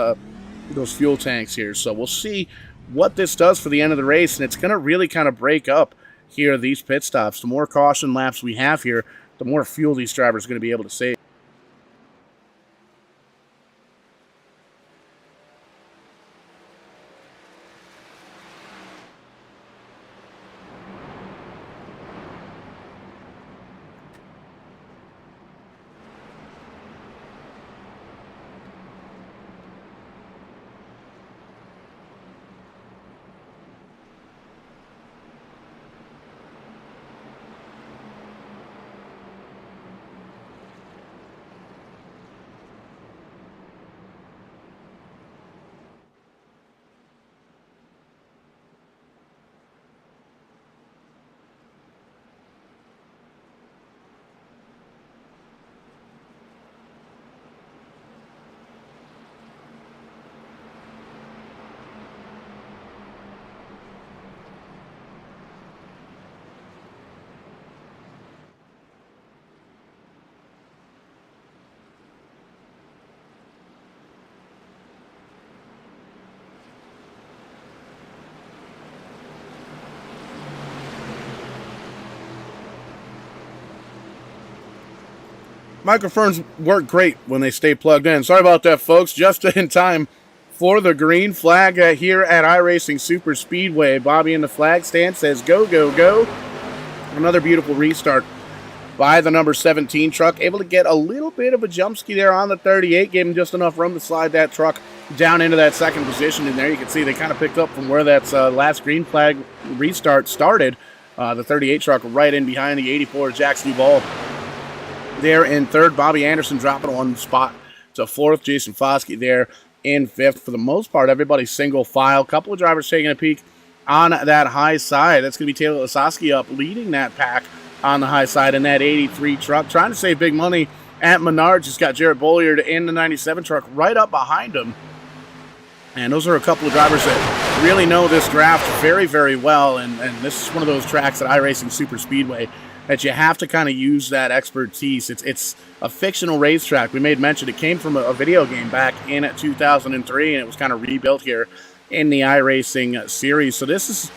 fuel tanks here. So we'll see what this does for the end of the race, and it's going to really kind of break up here these pit stops. The more caution laps we have here, the more fuel these drivers are going to be able to save. Microphones work great when they stay plugged in. Sorry about that, folks. Just in time for the green flag here at iRacing Super Speedway. Bobby in the flag stand says, go, go, go. Another beautiful restart by the number 17 truck. Able to get a little bit of a jump ski there on the 38. Gave him just enough room to slide that truck down into that second position. And there you can see they kind of picked up from where that last green flag restart started. The 38 truck right in behind the 84 Jackson Duval. There in third, Bobby Anderson dropping one spot to fourth. Jason Foskey there in fifth. For the most part, everybody's single file. Couple of drivers taking a peek on that high side. That's going to be Taylor Lasowski up, leading that pack on the high side in that 83 truck. Trying to save big money at Menards. Just got Jarrett Bolliard in the 97 truck right up behind him. And those are a couple of drivers that really know this draft very, very well. And this is one of those tracks at iRacing Super Speedway that you have to kind of use that expertise. It's a fictional racetrack. We made mention it came from a video game back in 2003, and it was kind of rebuilt here in the iRacing series. So this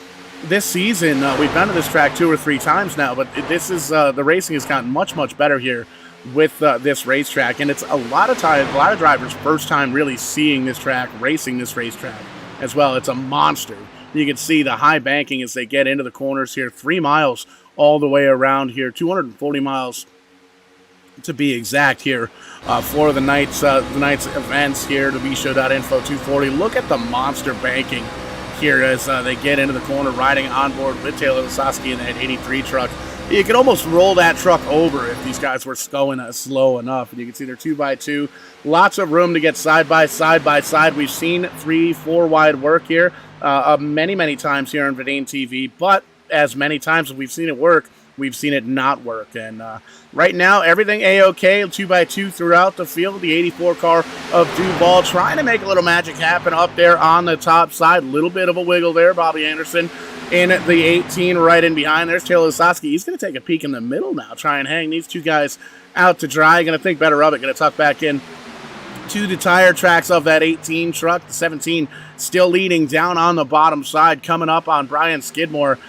season, we've been to this track 2 or 3 times now, but this is the racing has gotten much, much better here with this racetrack, and it's a lot of drivers' first time really seeing this track, racing this racetrack as well. It's a monster. You can see the high banking as they get into the corners here, 3 miles all the way around here, 240 miles to be exact here for the night's events here to bshow.info 240. Look at the monster banking here as they get into the corner, riding on board with Taylor Lasowski in that 83 truck. You could almost roll that truck over if these guys were going slow enough. And you can see they're 2x2. Lots of room to get side by side. We've seen 3-4 wide work here many times here on Verdane TV, but as many times as we've seen it work, we've seen it not work. And right now, everything A-OK, 2x2 throughout the field. The 84 car of Duval trying to make a little magic happen up there on the top side. A little bit of a wiggle there. Bobby Anderson in the 18 right in behind. There's Taylor Lasowski. He's going to take a peek in the middle now, try and hang these two guys out to dry. Going to think better of it. Going to tuck back in to the tire tracks of that 18 truck. The 17 still leading down on the bottom side, coming up on Brian Skidmore.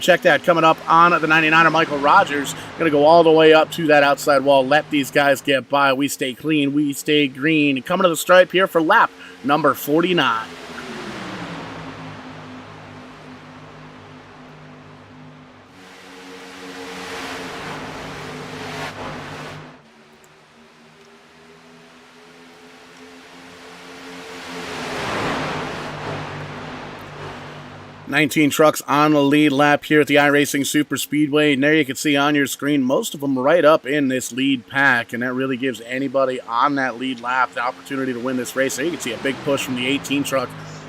Check that. Coming up on the 99er, Michael Rogers. Going to go all the way up to that outside wall. Let these guys get by. We stay clean. We stay green. Coming to the stripe here for lap number 49. 19 trucks on the lead lap here at the iRacing Super Speedway. And there you can see on your screen most of them right up in this lead pack. And that really gives anybody on that lead lap the opportunity to win this race. There you can see a big push from the 18 truck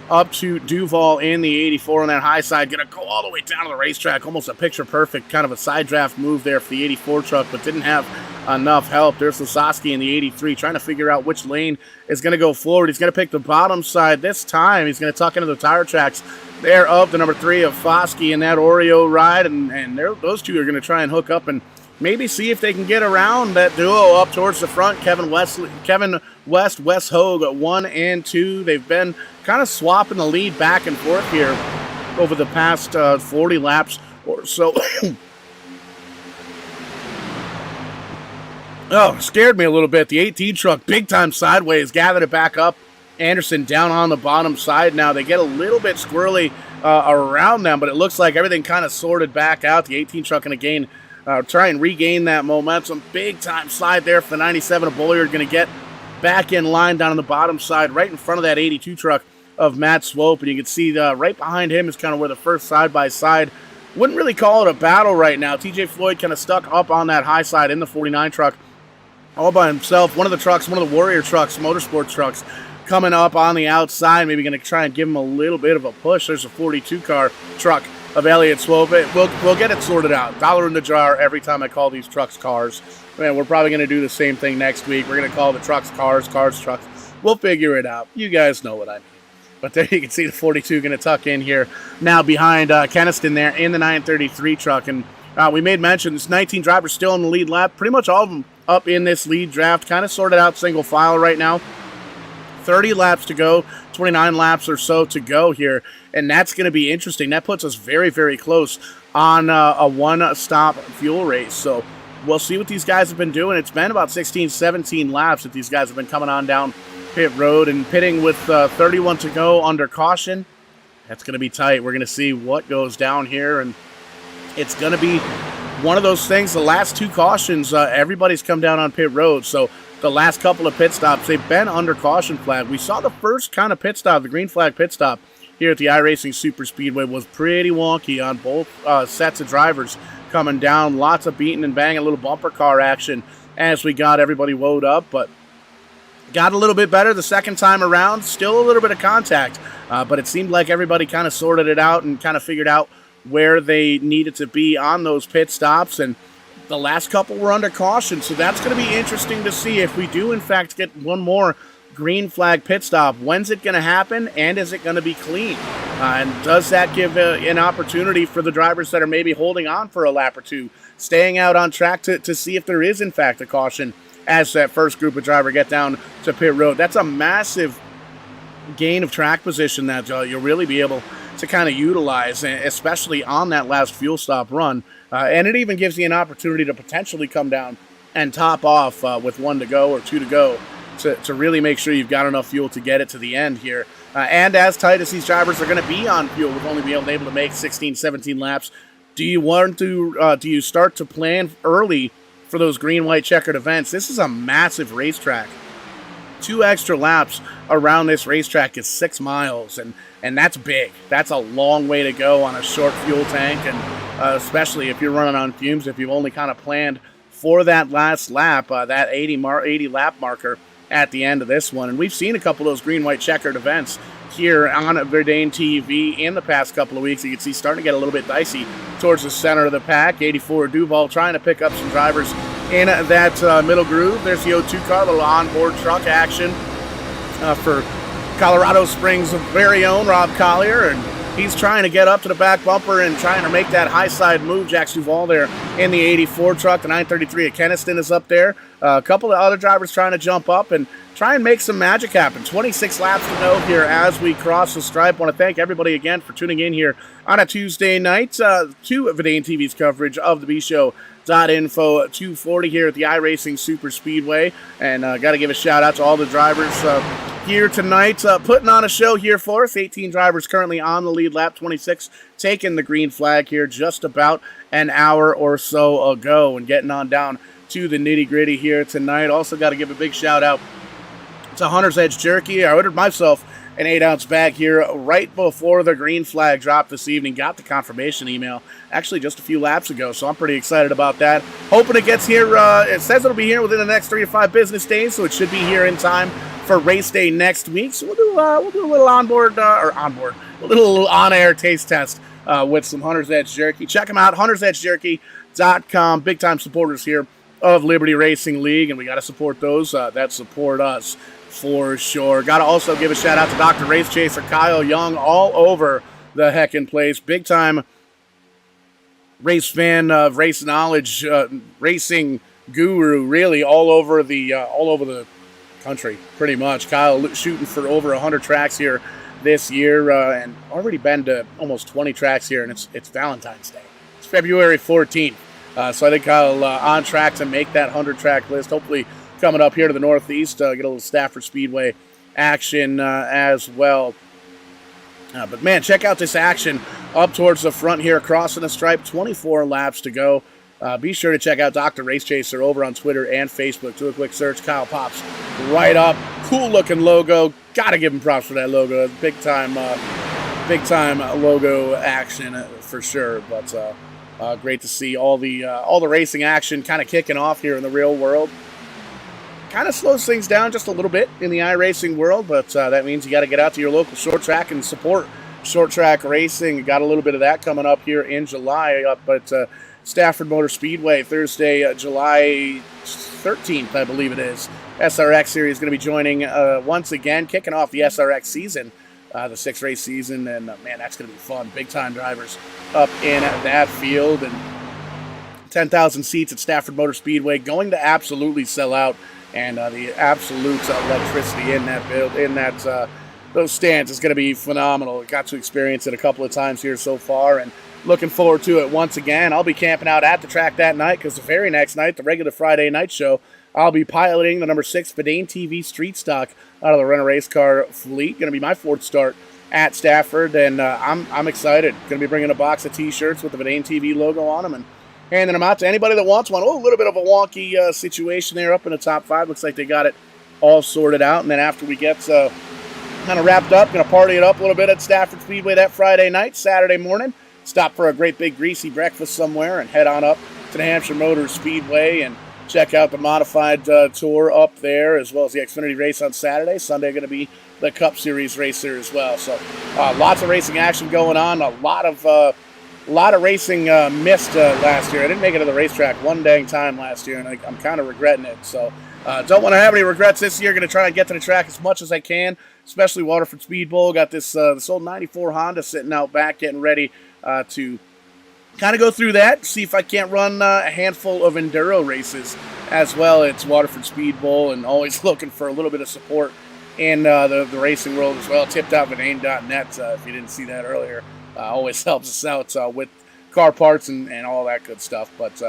up to Duval in the 84 on that high side. Going to go all the way down to the racetrack. Almost a picture-perfect kind of a side draft move there for the 84 truck, but didn't have enough help. There's Lasowski in the 83 trying to figure out which lane is going to go forward. He's going to pick the bottom side this time. He's going to tuck into the tire tracks there of the number 3 of Foskey in that Oreo ride, and those two are going to try and hook up and maybe see if they can get around that duo up towards the front. Kevin West, Wes Hogue, 1 and 2. They've been kind of swapping the lead back and forth here over the past 40 laps or so. Oh, scared me a little bit. The 18 truck, big time sideways, gathered it back up. Anderson down on the bottom side now. They get a little bit squirrely around them, but it looks like everything kind of sorted back out. The 18 truck going to try and regain that momentum. Big time slide there for the 97 of Bolliard. Going to get back in line down on the bottom side, right in front of that 82 truck of Matt Swope. And you can see right behind him is kind of where the first side-by-side. Wouldn't really call it a battle right now. TJ Floyd kind of stuck up on that high side in the 49 truck all by himself. One of the Warrior trucks, Motorsports trucks, coming up on the outside, maybe going to try and give him a little bit of a push. There's a 42 car truck of Elliott Swope. We'll get it sorted out. $1 in the jar every time I call these trucks cars. Man, we're probably going to do the same thing next week. We're going to call the trucks cars, cars trucks. We'll figure it out. You guys know what I mean. But there you can see the 42 going to tuck in here now behind Keniston there in the 933 truck. And we made mention, this 19 driver still in the lead lap. Pretty much all of them up in this lead draft. Kind of sorted out single file right now. 30 laps to go, 29 laps or so to go here, and that's going to be interesting. That puts us very, very close on a one-stop fuel race. So we'll see what these guys have been doing. It's been about 16, 17 laps that these guys have been coming on down pit road and pitting with 31 to go under caution. That's going to be tight. We're going to see what goes down here, and it's going to be one of those things. The last two cautions, everybody's come down on pit road. So the last couple of pit stops, they've been under caution flag. We saw the first kind of pit stop, the green flag pit stop here at the iRacing Super Speedway was pretty wonky on both sets of drivers coming down. Lots of beating and banging, a little bumper car action as we got everybody woed up. But got a little bit better the second time around. Still a little bit of contact, but it seemed like everybody kind of sorted it out and kind of figured out where they needed to be on those pit stops. And the last couple were under caution, so that's going to be interesting to see if we do, in fact, get one more green flag pit stop. When's it going to happen, and is it going to be clean? And does that give an opportunity for the drivers that are maybe holding on for a lap or two, staying out on track to see if there is, in fact, a caution as that first group of driver get down to pit road? That's a massive gain of track position that you'll really be able to kind of utilize, especially on that last fuel stop run. And it even gives you an opportunity to potentially come down and top off with 1 to go or 2 to go to really make sure you've got enough fuel to get it to the end here. And as tight as these drivers are going to be on fuel, with only being able to make 16, 17 laps, do you start to plan early for those green, white checkered events? This is a massive racetrack. 2 extra laps around this racetrack is 6 miles, and that's big. That's a long way to go on a short fuel tank, and especially if you're running on fumes, if you've only kind of planned for that last lap, that 80 lap marker at the end of this one. And we've seen a couple of those green, white checkered events here on Verdane TV in the past couple of weeks. You can see starting to get a little bit dicey towards the center of the pack. 84 Duval trying to pick up some drivers in that middle groove. There's the O2 car, a little onboard truck action for Colorado Springs' very own Rob Collier, and he's trying to get up to the back bumper and trying to make that high side move. Jack Duval there in the 84 truck. The 933 at Keniston is up there. A couple of other drivers trying to jump up and try and make some magic happen. 26 laps to go here as we cross the stripe. I want to thank everybody again for tuning in here on a Tuesday night to Verdane TV's coverage of the bshow.info 240 here at the iRacing Super Speedway. And got to give a shout out to all the drivers here tonight, putting on a show here for us. 18 drivers currently on the lead lap, 26 taking the green flag here just about an hour or so ago, and getting on down to the nitty-gritty here tonight. Also got to give a big shout out to Hunter's Edge Jerky. I ordered myself an 8-ounce bag here right before the green flag dropped this evening. Got the confirmation email actually just a few laps ago, so I'm pretty excited about that. Hoping it gets here. It says it'll be here within the next 3 to 5 business days, so it should be here in time for race day next week. So we'll do a little a little on-air taste test with some Hunter's Edge Jerky. Check them out, huntersedgejerky.com. Big time supporters here of Liberty Racing League, and we got to support those that support us for sure. Got to also give a shout out to Dr. Race Chaser Kyle Young all over the heckin' place. Big time race fan, race knowledge, racing guru, really all over the country, pretty much. Kyle shooting for over 100 tracks here this year, and already been to almost 20 tracks here, and it's Valentine's Day. It's February 14th. So I think Kyle on track to make that 100-track list. Hopefully coming up here to the Northeast, get a little Stafford Speedway action as well. But, man, check out this action up towards the front here, crossing the stripe. 24 laps to go. Be sure to check out Dr. Race Chaser over on Twitter and Facebook. Do a quick search. Kyle pops right up. Cool-looking logo. Got to give him props for that logo. Big-time logo action for sure. But great to see all the racing action kind of kicking off here in the real world. Kind of slows things down just a little bit in the iRacing world, but that means you got to get out to your local short track and support short track racing. Got a little bit of that coming up here in July up at Stafford Motor Speedway, Thursday, July 13th, I believe it is. SRX Series is going to be joining once again, kicking off the SRX season, the 6-race season, and man, that's going to be fun. Big-time drivers up in that field, and 10,000 seats at Stafford Motor Speedway, going to absolutely sell out. And the absolute electricity in those stands is going to be phenomenal. Got to experience it a couple of times here so far, and looking forward to it once again. I'll be camping out at the track that night because the very next night, the regular Friday night show, I'll be piloting the number 6 Verdane TV Street Stock out of the Renner Race Car fleet. Going to be my 4th start at Stafford, and I'm excited. Going to be bringing a box of T-shirts with the Verdane TV logo on them and handing them out to anybody that wants one. Oh, a little bit of a wonky situation there up in the top 5. Looks like they got it all sorted out, and then after we get kind of wrapped up, going to party it up a little bit at Stafford Speedway that Friday night, Saturday morning. Stop for a great big greasy breakfast somewhere and head on up to the Hampshire Motor Speedway and check out the modified tour up there, as well as the Xfinity race on Saturday. Sunday going to be the Cup Series race there as well. So lots of racing action going on. A lot of racing missed last year. I didn't make it to the racetrack one dang time last year, and I'm kind of regretting it. So don't want to have any regrets this year. Going to try and get to the track as much as I can, especially Waterford Speed Bowl. Got this old 94 Honda sitting out back getting ready to kind of go through that, see if I can't run a handful of enduro races as well. It's Waterford Speed Bowl, and always looking for a little bit of support in the racing world as well. Tipped.verdane.net, if you didn't see that earlier. Always helps us out with car parts and all that good stuff. But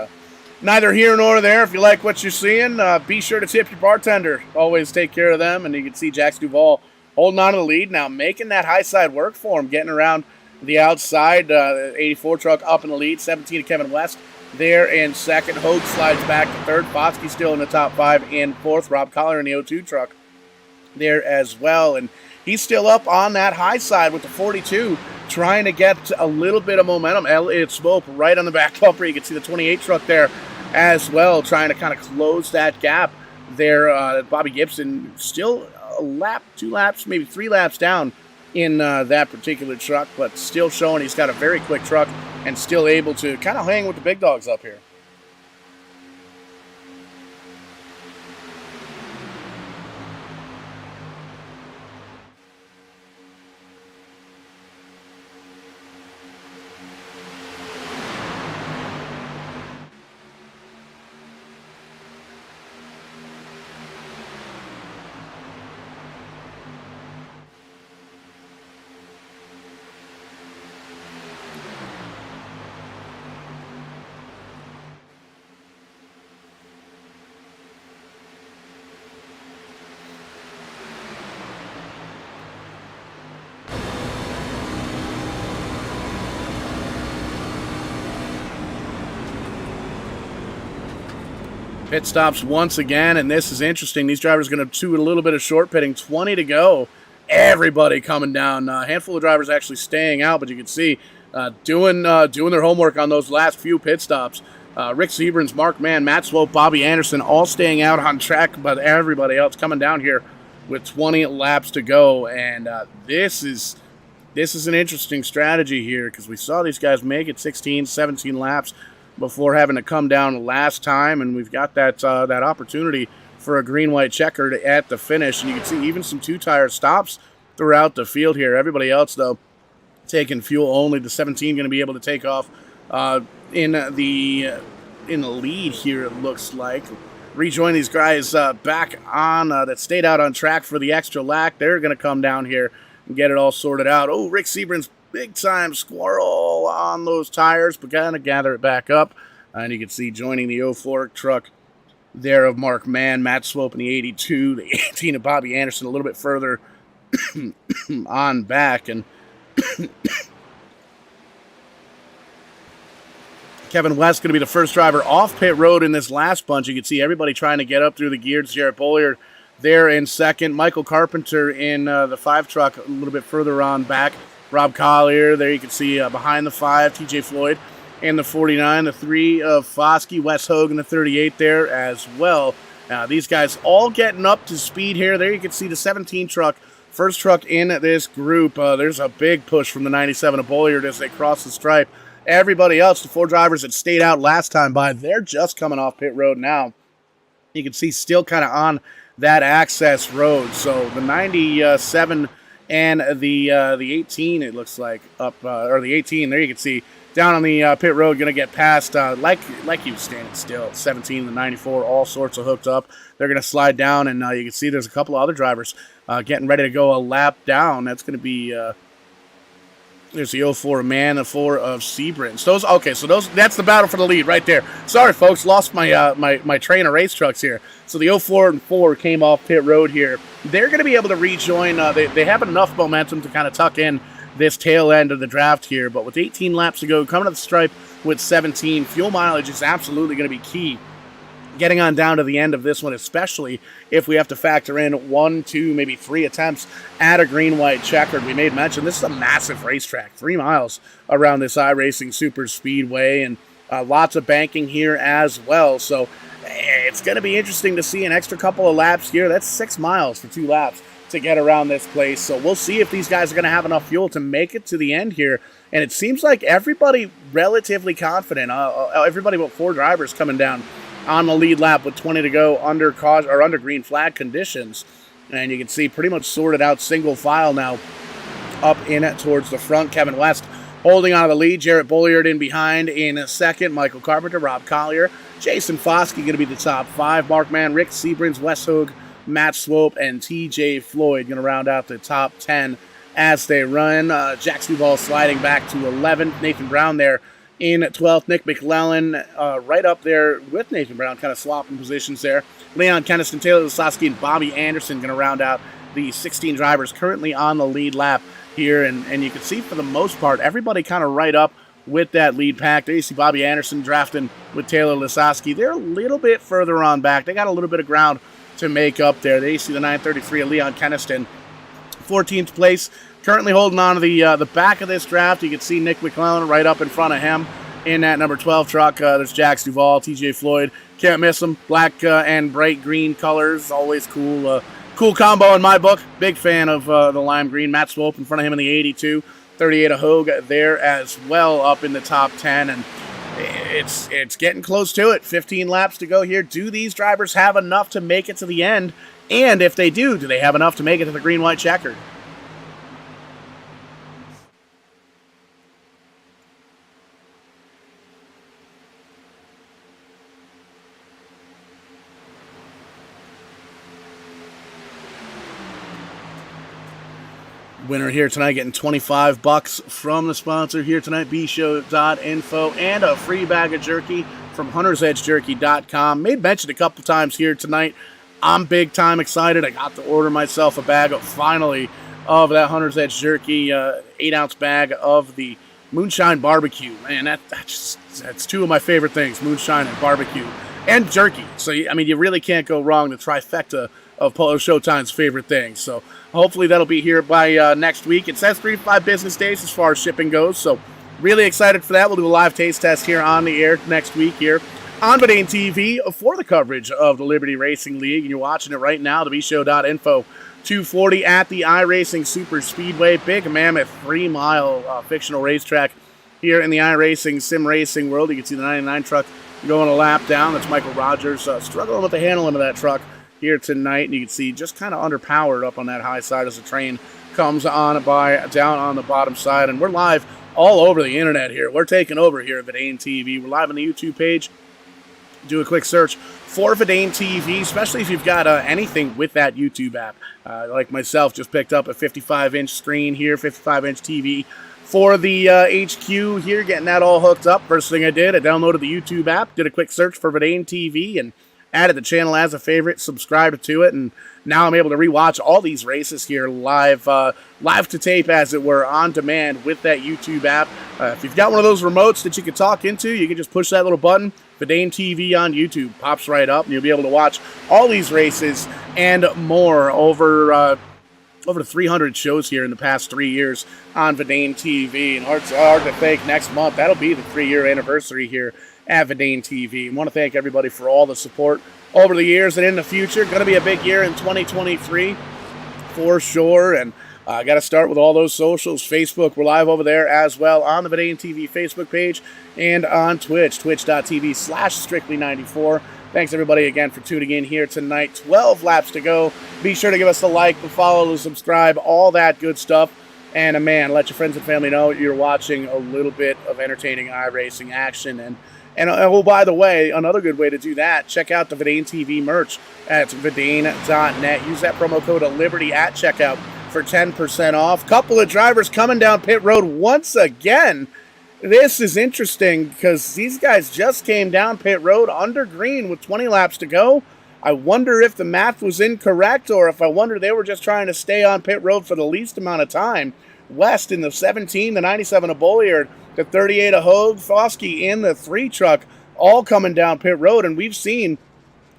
neither here nor there. If you like what you're seeing, be sure to tip your bartender. Always take care of them. And you can see Jax Duval holding on to the lead now, making that high side work for him, getting around the outside. 84 truck up in the lead. 17 to Kevin West there in second. Hogue slides back to third. Foskey still in the top 5 in fourth. Rob Collier in the 02 truck there as well. And he's still up on that high side with the 42, trying to get a little bit of momentum. Elliott Swope right on the back bumper. You can see the 28 truck there as well, trying to kind of close that gap there. Bobby Gibson still a lap, 2 laps, maybe 3 laps down in that particular truck, but still showing he's got a very quick truck and still able to kind of hang with the big dogs up here. Pit stops once again, and this is interesting. These drivers are going to do a little bit of short pitting. 20 to go. Everybody coming down. A handful of drivers actually staying out, but you can see doing their homework on those last few pit stops. Rick Seaburns, Mark Mann, Matt Swope, Bobby Anderson, all staying out on track, but everybody else coming down here with 20 laps to go. And this is an interesting strategy here, because we saw these guys make it 16, 17 laps before having to come down last time, and we've got that opportunity for a green-white checkered at the finish. And you can see even some 2-tire stops throughout the field here. Everybody else, though, taking fuel only. The 17 going to be able to take off in the lead here, it looks like. Rejoin these guys back on that stayed out on track for the extra lap. They're going to come down here and get it all sorted out. Oh, Rick Seaburns, big-time squirrel on those tires, but got to gather it back up. And you can see joining the 04 truck there of Mark Mann, Matt Swope in the 82, the 18 of Bobby Anderson a little bit further on back. And Kevin West going to be the first driver off pit road in this last bunch. You can see everybody trying to get up through the gears. Jarrett Bollier there in second. Michael Carpenter in the 5 truck a little bit further on back. Rob Collier, there you can see behind the 5, TJ Floyd in the 49, the 3 of Foskey, Wes Hogue in the 38 there as well. These guys all getting up to speed here. There you can see the 17 truck, first truck in this group. There's a big push from the 97 of Bolliard as they cross the stripe. Everybody else, the 4 drivers that stayed out last time by, they're just coming off pit road now. You can see still kind of on that access road. So the 97 and the 18, it looks like, up, or the 18, there you can see, down on the pit road, going to get past, like he was standing still, 17 and the 94, all sorts of hooked up. They're going to slide down, and you can see there's a couple of other drivers getting ready to go a lap down. That's going to be There's the 04 man, the 4 of Seabrins. That's the battle for the lead right there. Sorry, folks, lost my my train of race trucks here. So the 04 and 4 came off pit road here. They're going to be able to rejoin. They have enough momentum to kind of tuck in this tail end of the draft here. But with 18 laps to go, coming to the stripe with 17, fuel mileage is absolutely going to be key. Getting on down to the end of this one, especially if we have to factor in 1, 2, maybe 3 attempts at a green-white checkered. We made mention this is a massive racetrack, 3 miles around this iRacing Super Speedway, and lots of banking here as well. So it's going to be interesting to see an extra couple of laps here. That's 6 miles for 2 laps to get around this place. So we'll see if these guys are going to have enough fuel to make it to the end here. And it seems like everybody relatively confident. Everybody but 4 drivers coming down on the lead lap with 20 to go under green flag conditions. And you can see pretty much sorted out single file now up in it towards the front. Kevin West holding on to the lead. Jarrett Bolliard in behind in second. Michael Carpenter, Rob Collier, Jason Foskey going to be the top 5. Mark Mann, Rick Seabrins, Wes Hogue, Matt Swope, and TJ Floyd going to round out the top 10 as they run. Jack Duval sliding back to 11th. Nathan Brown there in 12th. Nick McClellan right up there with Nathan Brown, kind of swapping positions there. Leon Keniston, Taylor Lasowski, and Bobby Anderson going to round out the 16 drivers currently on the lead lap here. And you can see for the most part, everybody kind of right up with that lead pack. There you see Bobby Anderson drafting with Taylor Lasowski. They're a little bit further on back. They got a little bit of ground to make up there. There you see the 933 of Leon Keniston, 14th place. Currently holding on to the back of this draft. You can see Nick McClellan right up in front of him in that number 12 truck. There's Jax Duval, TJ Floyd. Can't miss them. Black and bright green colors. Always cool. Cool combo in my book. Big fan of the lime green. Matt Swope in front of him in the 82. 38 of Hogue there as well up in the top 10. And it's getting close to it. 15 laps to go here. Do these drivers have enough to make it to the end? And if they do they have enough to make it to the green-white checkered? Winner here tonight getting $25 from the sponsor here tonight, bshow.info, and a free bag of jerky from huntersedgejerky.com. Made mention a couple times here tonight. I'm big time excited. I got to order myself a bag finally of that Hunter's Edge jerky, 8-ounce bag of the Moonshine Barbecue. Man, that's 2 of my favorite things, moonshine and barbecue and jerky. So, I mean, you really can't go wrong. The trifecta of Polo Showtime's favorite things. So hopefully that'll be here by next week. It says 3 to 5 business days as far as shipping goes. So really excited for that. We'll do a live taste test here on the air next week here on Verdane TV for the coverage of the Liberty Racing League. And you're watching it right now, the bshow.info 240 at the iRacing Super Speedway. Big mammoth 3-mile fictional racetrack here in the iRacing sim racing world. You can see the 99 truck going a lap down. That's Michael Rogers struggling with the handling of that truck here tonight, and you can see just kind of underpowered up on that high side as the train comes on down on the bottom side. And we're live all over the internet here. We're taking over here at Verdane TV. We're live on the YouTube page. Do a quick search for Verdane TV, especially if you've got anything with that YouTube app. Like myself, just picked up a 55-inch screen here, 55-inch TV for the HQ here, getting that all hooked up. First thing I did, I downloaded the YouTube app, did a quick search for Verdane TV, and added the channel as a favorite, subscribed to it, and now I'm able to rewatch all these races here live to tape, as it were, on demand with that YouTube app. If you've got one of those remotes that you can talk into, you can just push that little button, Verdane TV on YouTube, pops right up, and you'll be able to watch all these races and more. Over 300 shows here in the past 3 years on Verdane TV, and hard to think next month, that'll be the 3-year anniversary here at Verdane TV. I want to thank everybody for all the support over the years and in the future. Going to be a big year in 2023 for sure. And I got to start with all those socials. Facebook, we're live over there as well on the Verdane TV Facebook page and on Twitch, twitch.tv/strictly94. Thanks everybody again for tuning in here tonight. 12 laps to go. Be sure to give us the like, the follow, the subscribe, all that good stuff. And man, let your friends and family know you're watching a little bit of entertaining iRacing action. And oh, by the way, another good way to do that, check out the Verdane TV merch at verdane.net. Use that promo code of Liberty at checkout for 10% off. Couple of drivers coming down pit road once again. This is interesting because these guys just came down pit road under green with 20 laps to go. I wonder if the math was incorrect or if I wonder they were just trying to stay on pit road for the least amount of time. West in the 17, the 97 of Bolliard, the 38 of Hogue, Foskey in the 3 truck, all coming down pit road. And we've seen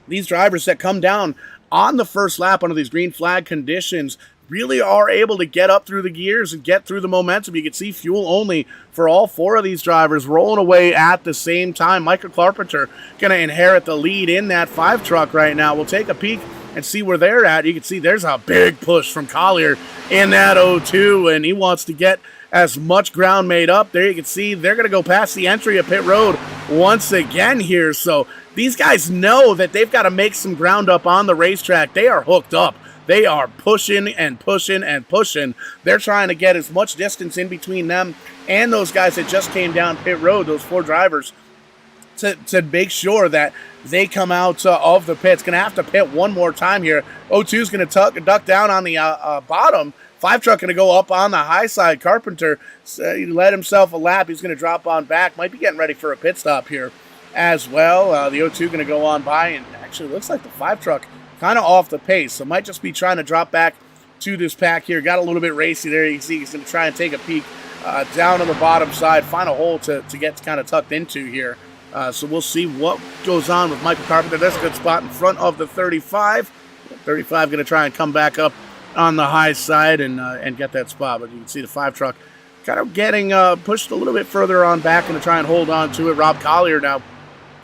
these drivers that come down on the first lap under these green flag conditions really are able to get up through the gears and get through the momentum. You can see fuel only for all 4 of these drivers rolling away at the same time. Michael Carpenter going to inherit the lead in that 5 truck right now. We'll take a peek and see where they're at. You can see there's a big push from Collier in that 02, and he wants to get as much ground made up. There you can see they're going to go past the entry of pit road once again here. So these guys know that they've got to make some ground up on the racetrack. They are hooked up. They are pushing and pushing and pushing. They're trying to get as much distance in between them and those guys that just came down pit road, those 4 drivers, to make sure that they come out of the pits. Going to have to pit one more time here. 02 is going to duck down on the bottom. 5 truck going to go up on the high side. Carpenter he led himself a lap. He's going to drop on back. Might be getting ready for a pit stop here as well. The 02 going to go on by, and actually looks like the 5 truck kind of off the pace, so might just be trying to drop back to this pack here. Got a little bit racy there. You can see he's going to try and take a peek down on the bottom side, find a hole to get kind of tucked into here. So we'll see what goes on with Michael Carpenter. That's a good spot in front of the 35. 35 going to try and come back up on the high side and get that spot, but you can see the 5 truck kind of getting pushed a little bit further on back and to try and hold on to it. Rob Collier now,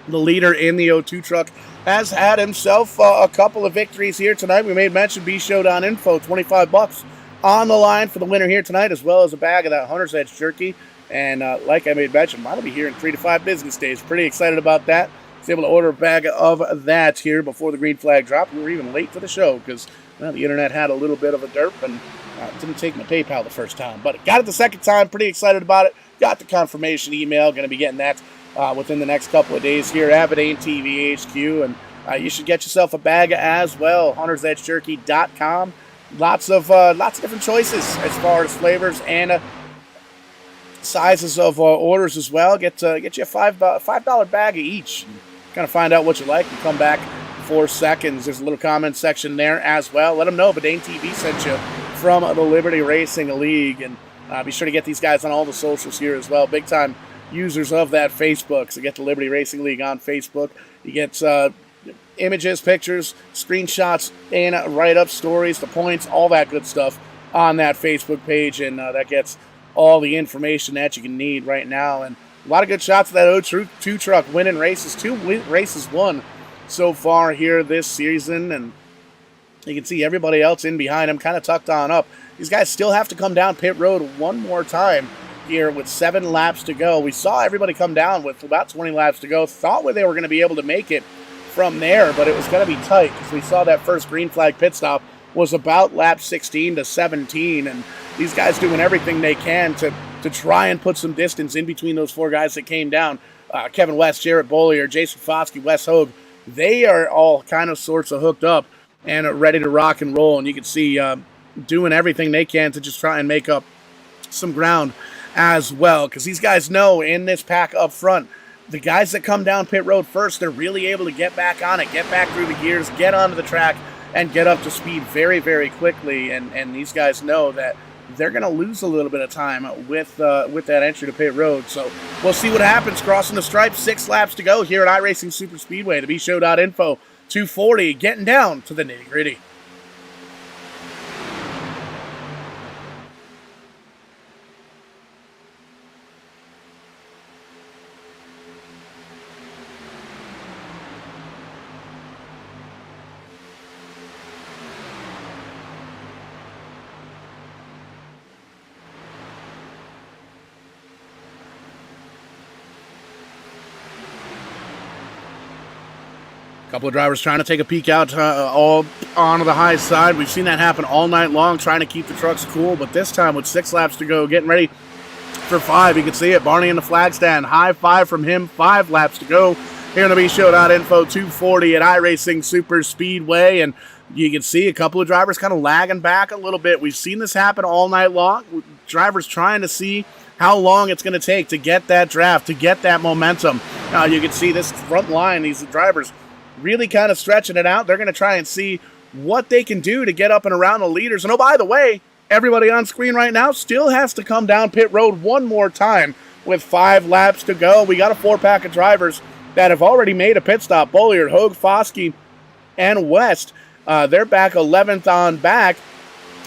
the leader in the 02 truck, has had himself a couple of victories here tonight. We made mention bshow.info, $25 on the line for the winner here tonight, as well as a bag of that Hunter's Edge jerky. And like I made mention, mine will be here in 3 to 5 business days. Pretty excited about that. I was able to order a bag of that here before the green flag dropped. We were even late for the show because the internet had a little bit of a derp and didn't take my PayPal the first time. But got it the second time. Pretty excited about it. Got the confirmation email. Going to be getting that within the next couple of days here at Aberdeen TV HQ, and you should get yourself a bag as well. HuntersEdgeJerky.com. Lots of different choices as far as flavors and sizes of orders as well. Get you a $5 bag of each. Kind of find out what you like and come back 4 seconds. There's a little comment section there as well. Let them know Aberdeen TV sent you from the Liberty Racing League, and be sure to get these guys on all the socials here as well. Big time users of that Facebook. So get the Liberty Racing League on Facebook. You get images, pictures, screenshots, and write-up stories, the points, all that good stuff on that Facebook page, and that gets all the information that you can need right now. And a lot of good shots of that 02 truck winning races. 2 races won so far here this season, and you can see everybody else in behind him kind of tucked on up. These guys still have to come down pit road one more time here with 7 laps to go. We saw everybody come down with about 20 laps to go. Thought they were going to be able to make it from there, but it was going to be tight because we saw that first green flag pit stop was about lap 16 to 17, and these guys doing everything they can to try and put some distance in between those 4 guys that came down. Kevin West, Jarrett Bollier, Jason Foskey, Wes Hogue, they are all kind of sorts of hooked up and are ready to rock and roll, and you can see doing everything they can to just try and make up some ground as well, because these guys know in this pack up front, the guys that come down pit road first, they're really able to get back on it, get back through the gears, get onto the track, and get up to speed very, very quickly. And these guys know that they're going to lose a little bit of time with that entry to pit road. So we'll see what happens crossing the stripe. 6 laps to go here at iRacing Super Speedway. The bshow.info 240, getting down to the nitty-gritty. Couple of drivers trying to take a peek out all onto the high side. We've seen that happen all night long, trying to keep the trucks cool. But this time with 6 laps to go, getting ready for 5. You can see it. Barney in the flag stand. High 5 from him. 5 laps to go here on the bshow.info 240 at iRacing Super Speedway. And You can see a couple of drivers kind of lagging back a little bit. We've seen this happen all night long. Drivers trying to see how long it's going to take to get that draft, to get that momentum. You can see this front line, these drivers really kind of stretching it out. They're going to try and see what they can do to get up and around the leaders. And oh, by the way, everybody on screen right now still has to come down pit road one more time with 5 laps to go. We got a 4-pack of drivers that have already made a pit stop. Bolliard, Hogue, Foskey, and West. They're back 11th on back.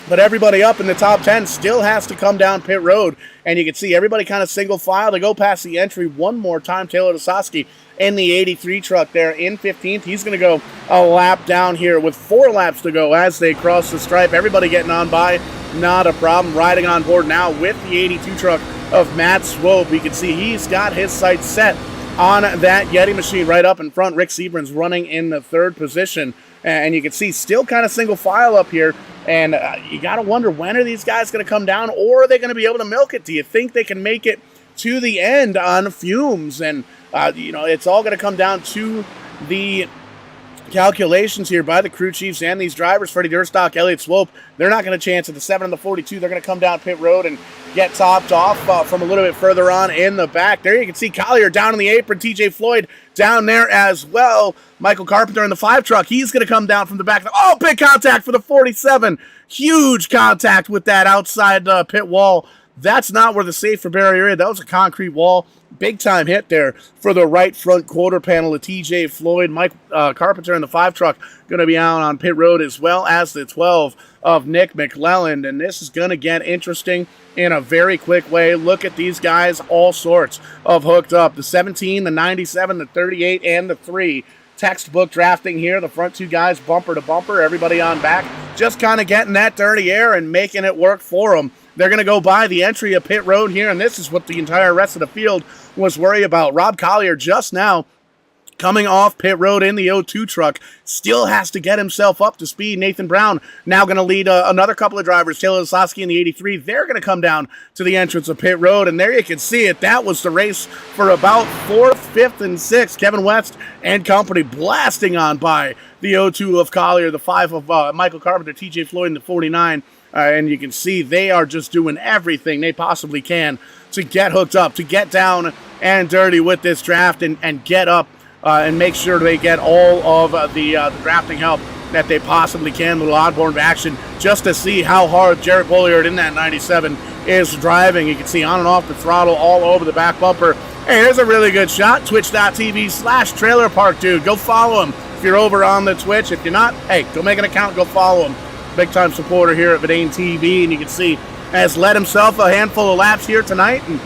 But everybody up in the top 10 still has to come down pit road. And you can see everybody kind of single file. They go past the entry one more time. Taylor Tosowski in the 83 truck there in 15th. He's going to go a lap down here with 4 laps to go as they cross the stripe. Everybody getting on by, not a problem. Riding on board now with the 82 truck of Matt Swope. You can see he's got his sights set on that Yeti machine right up in front. Rick Sebrin's running in the 3rd position. And you can see still kind of single file up here. And you got to wonder, when are these guys going to come down, or are they going to be able to milk it? Do you think they can make it to the end on fumes? And, it's all going to come down to the calculations here by the crew chiefs and these drivers. Freddie Durstock, Elliott Swope, they're not going to chance at the 7 and the 42. They're going to come down pit road and get topped off from a little bit further on in the back. There you can see Collier down in the apron. TJ Floyd down there as well. Michael Carpenter in the 5 truck. He's going to come down from the back. Oh, big contact for the 47. Huge contact with that outside pit wall. That's not where the safer barrier is. That was a concrete wall. Big time hit there for the right front quarter panel of TJ Floyd. Mike Carpenter in the 5 truck going to be out on pit road, as well as the 12 of Nick McClelland. And this is going to get interesting in a very quick way. Look at these guys, all sorts of hooked up. The 17, the 97, the 38, and the 3. Textbook drafting here. The front 2 guys bumper to bumper. Everybody on back just kind of getting that dirty air and making it work for them. They're going to go by the entry of pit road here, and this is what the entire rest of the field was worried about. Rob Collier just now coming off pit road in the 02 truck, still has to get himself up to speed. Nathan Brown now going to lead another couple of drivers. Taylor Lasowski in the 83. They're going to come down to the entrance of pit road, and there you can see it. That was the race for about 4th, 5th, and 6th. Kevin West and company blasting on by the 02 of Collier, the 5 of Michael Carpenter, TJ Floyd in the 49. And you can see they are just doing everything they possibly can to get hooked up, to get down and dirty with this draft and get up and make sure they get all of the drafting help that they possibly can. Little oddborn action just to see how hard Jarrett Bolliard in that 97 is driving. You can see on and off the throttle all over the back bumper. Hey, there's a really good shot. Twitch.tv/Trailer Park Dude. Go follow him if you're over on the Twitch. If you're not, hey, go make an account, go follow him. Big-time supporter here at Vidane TV, and you can see has led himself a handful of laps here tonight, and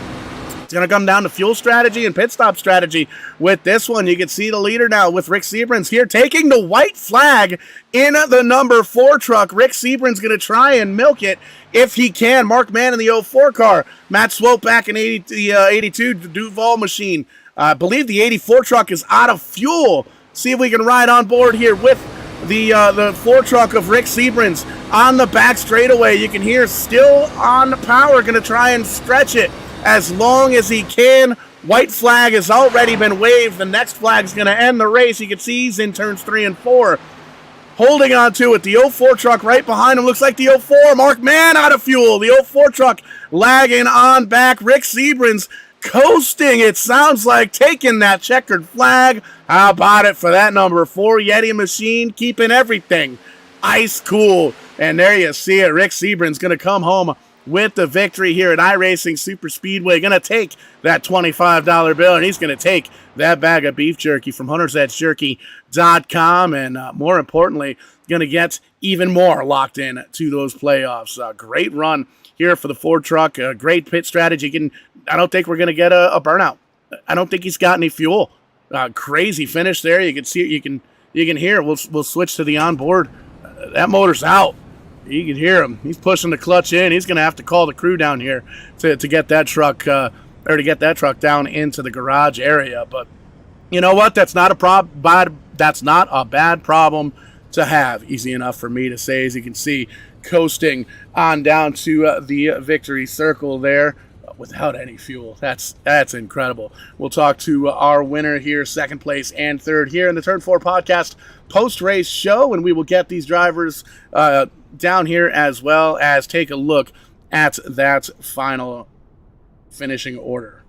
it's going to come down to fuel strategy and pit stop strategy with this one. You can see the leader now with Rick Sebrins here taking the white flag in the number 4 truck. Rick Sebrins going to try and milk it if he can. Mark Mann in the 04 car. Matt Swope back in the 82 Duval machine. I believe the 84 truck is out of fuel. See if we can ride on board here with the 4 truck of Rick Sebrins on the back straightaway. You can hear still on the power, going to try and stretch it as long as he can. White flag has already been waved. The next flag is going to end the race. You can see he's in turns 3 and 4. Holding on to it. The 04 truck right behind him. Looks like the 04. Mark Mann out of fuel. The 04 truck lagging on back. Rick Sebrins coasting, it sounds like, taking that checkered flag. How about it for that number 4 Yeti machine, keeping everything ice cool. And there you see it. Rick Sebrins going to come home with the victory here at iRacing Super Speedway. Going to take that $25 bill, and he's going to take that bag of beef jerky from huntersedgejerky.com, and more importantly, going to get even more locked in to those playoffs. Great run here for the Ford truck. Great pit strategy. I don't think we're going to get a burnout. I don't think he's got any fuel. Crazy finish there. You can see it. You can hear it. We'll switch to the onboard. That motor's out. You can hear him. He's pushing the clutch in. He's going to have to call the crew down here to get that truck or to get that truck down into the garage area. But you know what? That's not that's not a bad problem to have. Easy enough for me to say, as you can see, coasting on down to the victory circle there. without any fuel. That's incredible. We'll talk to our winner here, second place and third here in the Turn 4 podcast post-race show, and we will get these drivers down here as well as take a look at that final finishing order.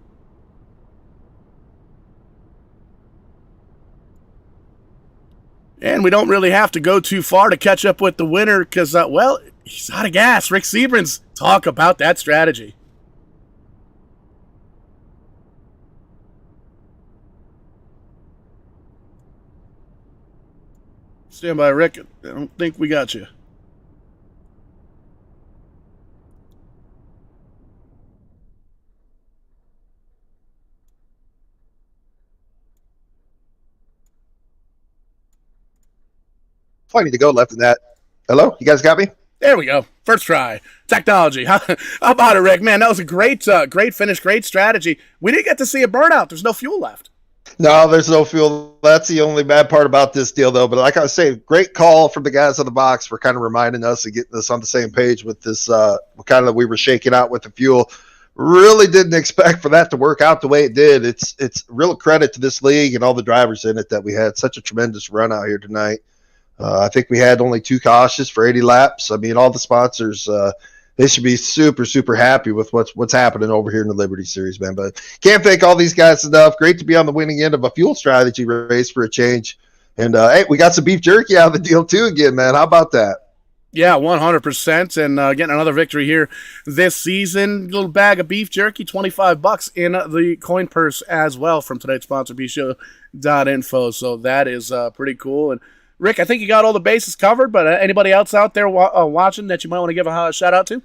And we don't really have to go too far to catch up with the winner because, well, he's out of gas. Rick Seabrans, talk about that strategy. Stand by, Rick. I don't think we got you. Plenty to go left in that. Hello? You guys got me? There we go. First try. Technology. How about it, Rick? Man, that was a great finish, great strategy. We didn't get to see a burnout. There's no fuel left. No, there's no fuel. That's the only bad part about this deal, though. But like I was saying, great call from the guys on the box for kind of reminding us and getting us on the same page with this kind of we were shaking out with the fuel. Really didn't expect for that to work out the way it did. It's real credit to this league and all the drivers in it that we had such a tremendous run out here tonight. I think we had only 2 cautions for 80 laps. I mean, all the sponsors, they should be super, super happy with what's happening over here in the Liberty Series, man. But can't thank all these guys enough. Great to be on the winning end of a fuel strategy race for a change. And, hey, we got some beef jerky out of the deal, too, again, man. How about that? Yeah, 100%. And getting another victory here this season. Little bag of beef jerky, $25 in the coin purse as well from tonight's sponsor, bshow.info. So that is pretty cool. And Rick, I think you got all the bases covered, but anybody else out there watching that you might want to give a shout out to?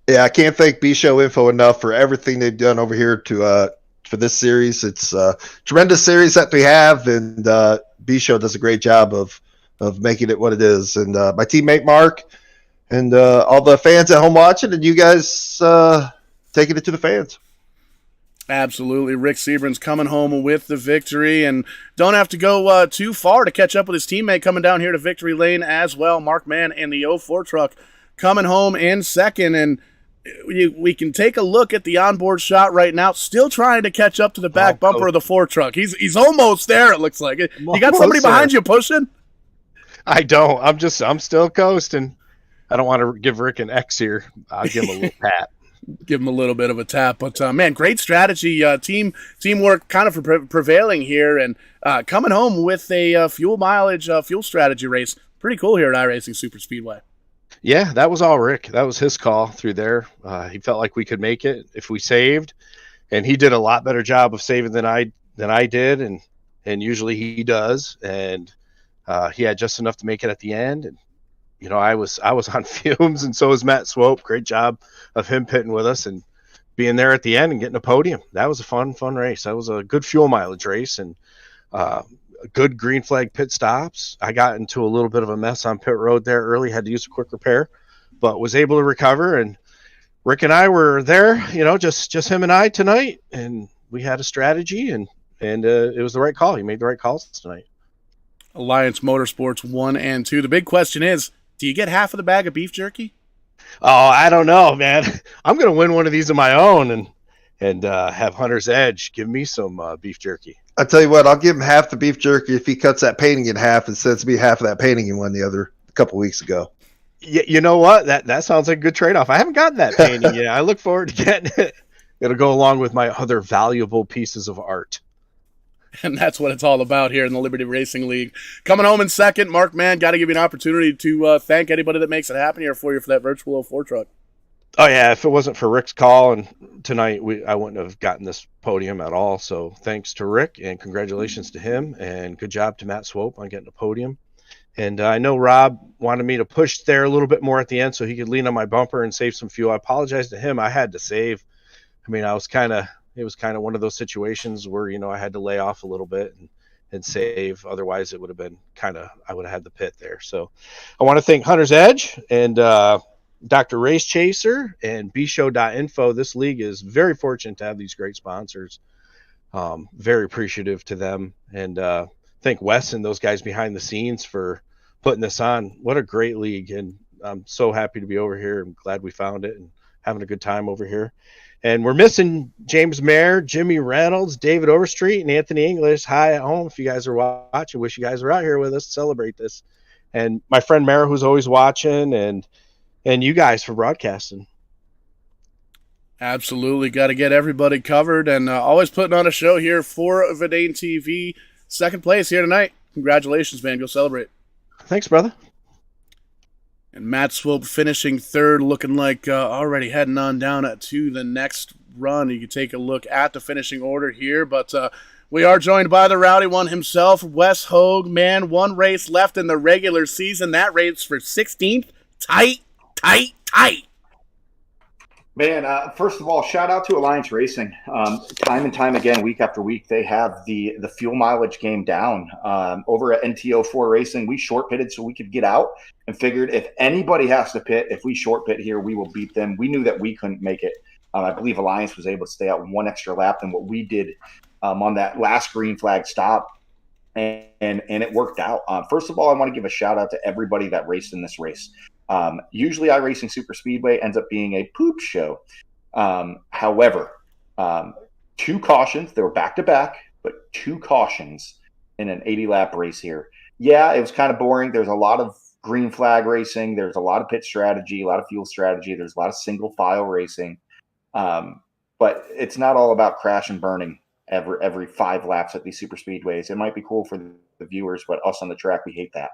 Yeah, I can't thank bshow.info enough for everything they've done over here for this series. It's a tremendous series that we have, and bshow does a great job of making it what it is. And my teammate Mark and all the fans at home watching, and you guys taking it to the fans. Absolutely. Rick Seabrans coming home with the victory, and don't have to go too far to catch up with his teammate coming down here to victory lane as well. Mark Mann in the 04 truck coming home in second, and we can take a look at the onboard shot right now. Still trying to catch up to the back bumper of the 4 truck. He's almost there, it looks like. You got somebody behind you pushing? I don't. I'm still coasting. I don't want to give Rick an X here. I'll give him a little pat. Give him a little bit of a tap. But, man, great strategy. Teamwork kind of prevailing here and coming home with a fuel mileage, fuel strategy race. Pretty cool here at iRacing Super Speedway. Yeah, that was all Rick. That was his call through there. He felt like we could make it if we saved, and he did a lot better job of saving than I did, and usually he does. And he had just enough to make it at the end. And you know, I was on fumes, and so was Matt Swope. Great job of him pitting with us and being there at the end and getting a podium. That was a fun race. That was a good fuel mileage race and good green flag pit stops. I got into a little bit of a mess on pit road there early, had to use a quick repair, but was able to recover. And Rick and I were there, you know, just him and I tonight, and we had a strategy, and it was the right call. He made the right calls tonight. Alliance Motorsports 1 and 2. The big question is, do you get half of the bag of beef jerky? Oh, I don't know, man. I'm going to win one of these of my own and have Hunter's Edge give me some beef jerky. I'll tell you what, I'll give him half the beef jerky if he cuts that painting in half and sends me half of that painting he won a couple weeks ago. You know what? That sounds like a good trade-off. I haven't gotten that painting yet. I look forward to getting it. It'll go along with my other valuable pieces of art. And that's what it's all about here in the Liberty Racing League. Coming home in second, Mark Mann, got to give you an opportunity to thank anybody that makes it happen here for you for that virtual 04 truck. Oh, yeah, if it wasn't for Rick's call and tonight, I wouldn't have gotten this podium at all. So thanks to Rick and congratulations to him, and good job to Matt Swope on getting a podium. And I know Rob wanted me to push there a little bit more at the end so he could lean on my bumper and save some fuel. I apologize to him. I had to save. I mean, it was kind of one of those situations where, you know, I had to lay off a little bit and save. Otherwise, it would have been I would have had the pit there. So I want to thank Hunter's Edge and Dr. Race Chaser and bshow.info. This league is very fortunate to have these great sponsors. Very appreciative to them. And thank Wes and those guys behind the scenes for putting this on. What a great league. And I'm so happy to be over here. I'm glad we found it and having a good time over here. And we're missing James Mayer, Jimmy Reynolds, David Overstreet, and Anthony English. Hi at home if you guys are watching. Wish you guys were out here with us to celebrate this. And my friend Mayer, who's always watching, and you guys for broadcasting. Absolutely. Got to get everybody covered, and always putting on a show here for Verdane TV. Second place here tonight. Congratulations, man. Go celebrate. Thanks, brother. And Matt Swope finishing third, looking like already heading on down to the next run. You can take a look at the finishing order here, but we are joined by the rowdy one himself, Wes Hogue. Man, one race left in the regular season. That race for 16th. Tight. Man, first of all, shout out to Alliance Racing. Time and time again, week after week, they have the fuel mileage game down. Over at NTO4 Racing, we short pitted so we could get out and figured if anybody has to pit, if we short pit here, we will beat them. We knew that we couldn't make it. I believe Alliance was able to stay out one extra lap than what we did on that last green flag stop, and it worked out. First of all, I want to give a shout out to everybody that raced in this race. Usually iRacing Super Speedway ends up being a poop show. However, 2 cautions, they were back-to-back, but 2 cautions in an 80-lap race here. Yeah, it was kind of boring. There's a lot of green flag racing. There's a lot of pit strategy, a lot of fuel strategy. There's a lot of single file racing. But it's not all about crash and burning every 5 laps at these super speedways. It might be cool for the viewers, but us on the track, we hate that.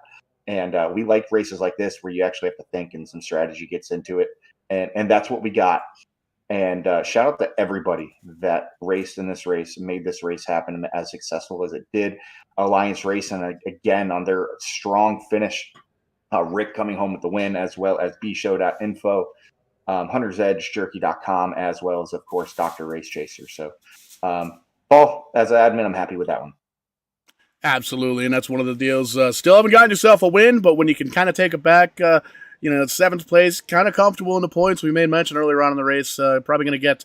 And we like races like this where you actually have to think and some strategy gets into it. And that's what we got. And shout out to everybody that raced in this race and made this race happen as successful as it did. Alliance Racing, again, on their strong finish. Rick coming home with the win, as well as bshow.info, Hunter's Edge, Jerky.com, as well as, of course, Dr. Race Chaser. So, Paul, as an admin, I'm happy with that one. Absolutely, and that's one of the deals. Still haven't gotten yourself a win, but when you can kind of take it back, 7th place, kind of comfortable in the points. We made mention earlier on in the race, probably going to get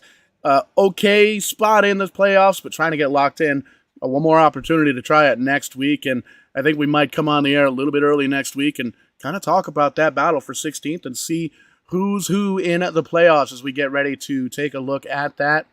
okay spot in the playoffs, but trying to get locked in. One more opportunity to try it next week, and I think we might come on the air a little bit early next week and kind of talk about that battle for 16th and see who's who in the playoffs as we get ready to take a look at that.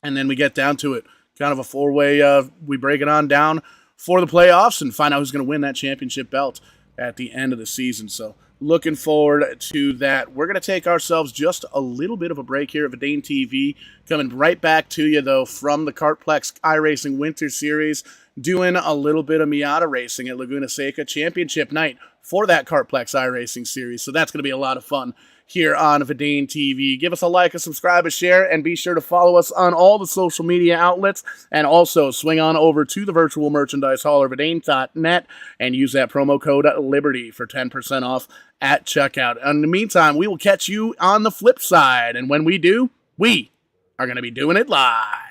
And then we get down to it, kind of a 4-way, we break it on down for the playoffs and find out who's going to win that championship belt at the end of the season. So looking forward to that. We're going to take ourselves just a little bit of a break here at Verdane TV. Coming right back to you, though, from the Kartplex iRacing Winter Series, doing a little bit of Miata racing at Laguna Seca Championship night for that Kartplex iRacing Series. So that's going to be a lot of fun here on Verdane TV. Give us a like, a subscribe, a share, and be sure to follow us on all the social media outlets. And also swing on over to the virtual merchandise hauler, Verdane.net, and use that promo code LIBERTY for 10% off at checkout. In the meantime, we will catch you on the flip side. And when we do, we are going to be doing it live.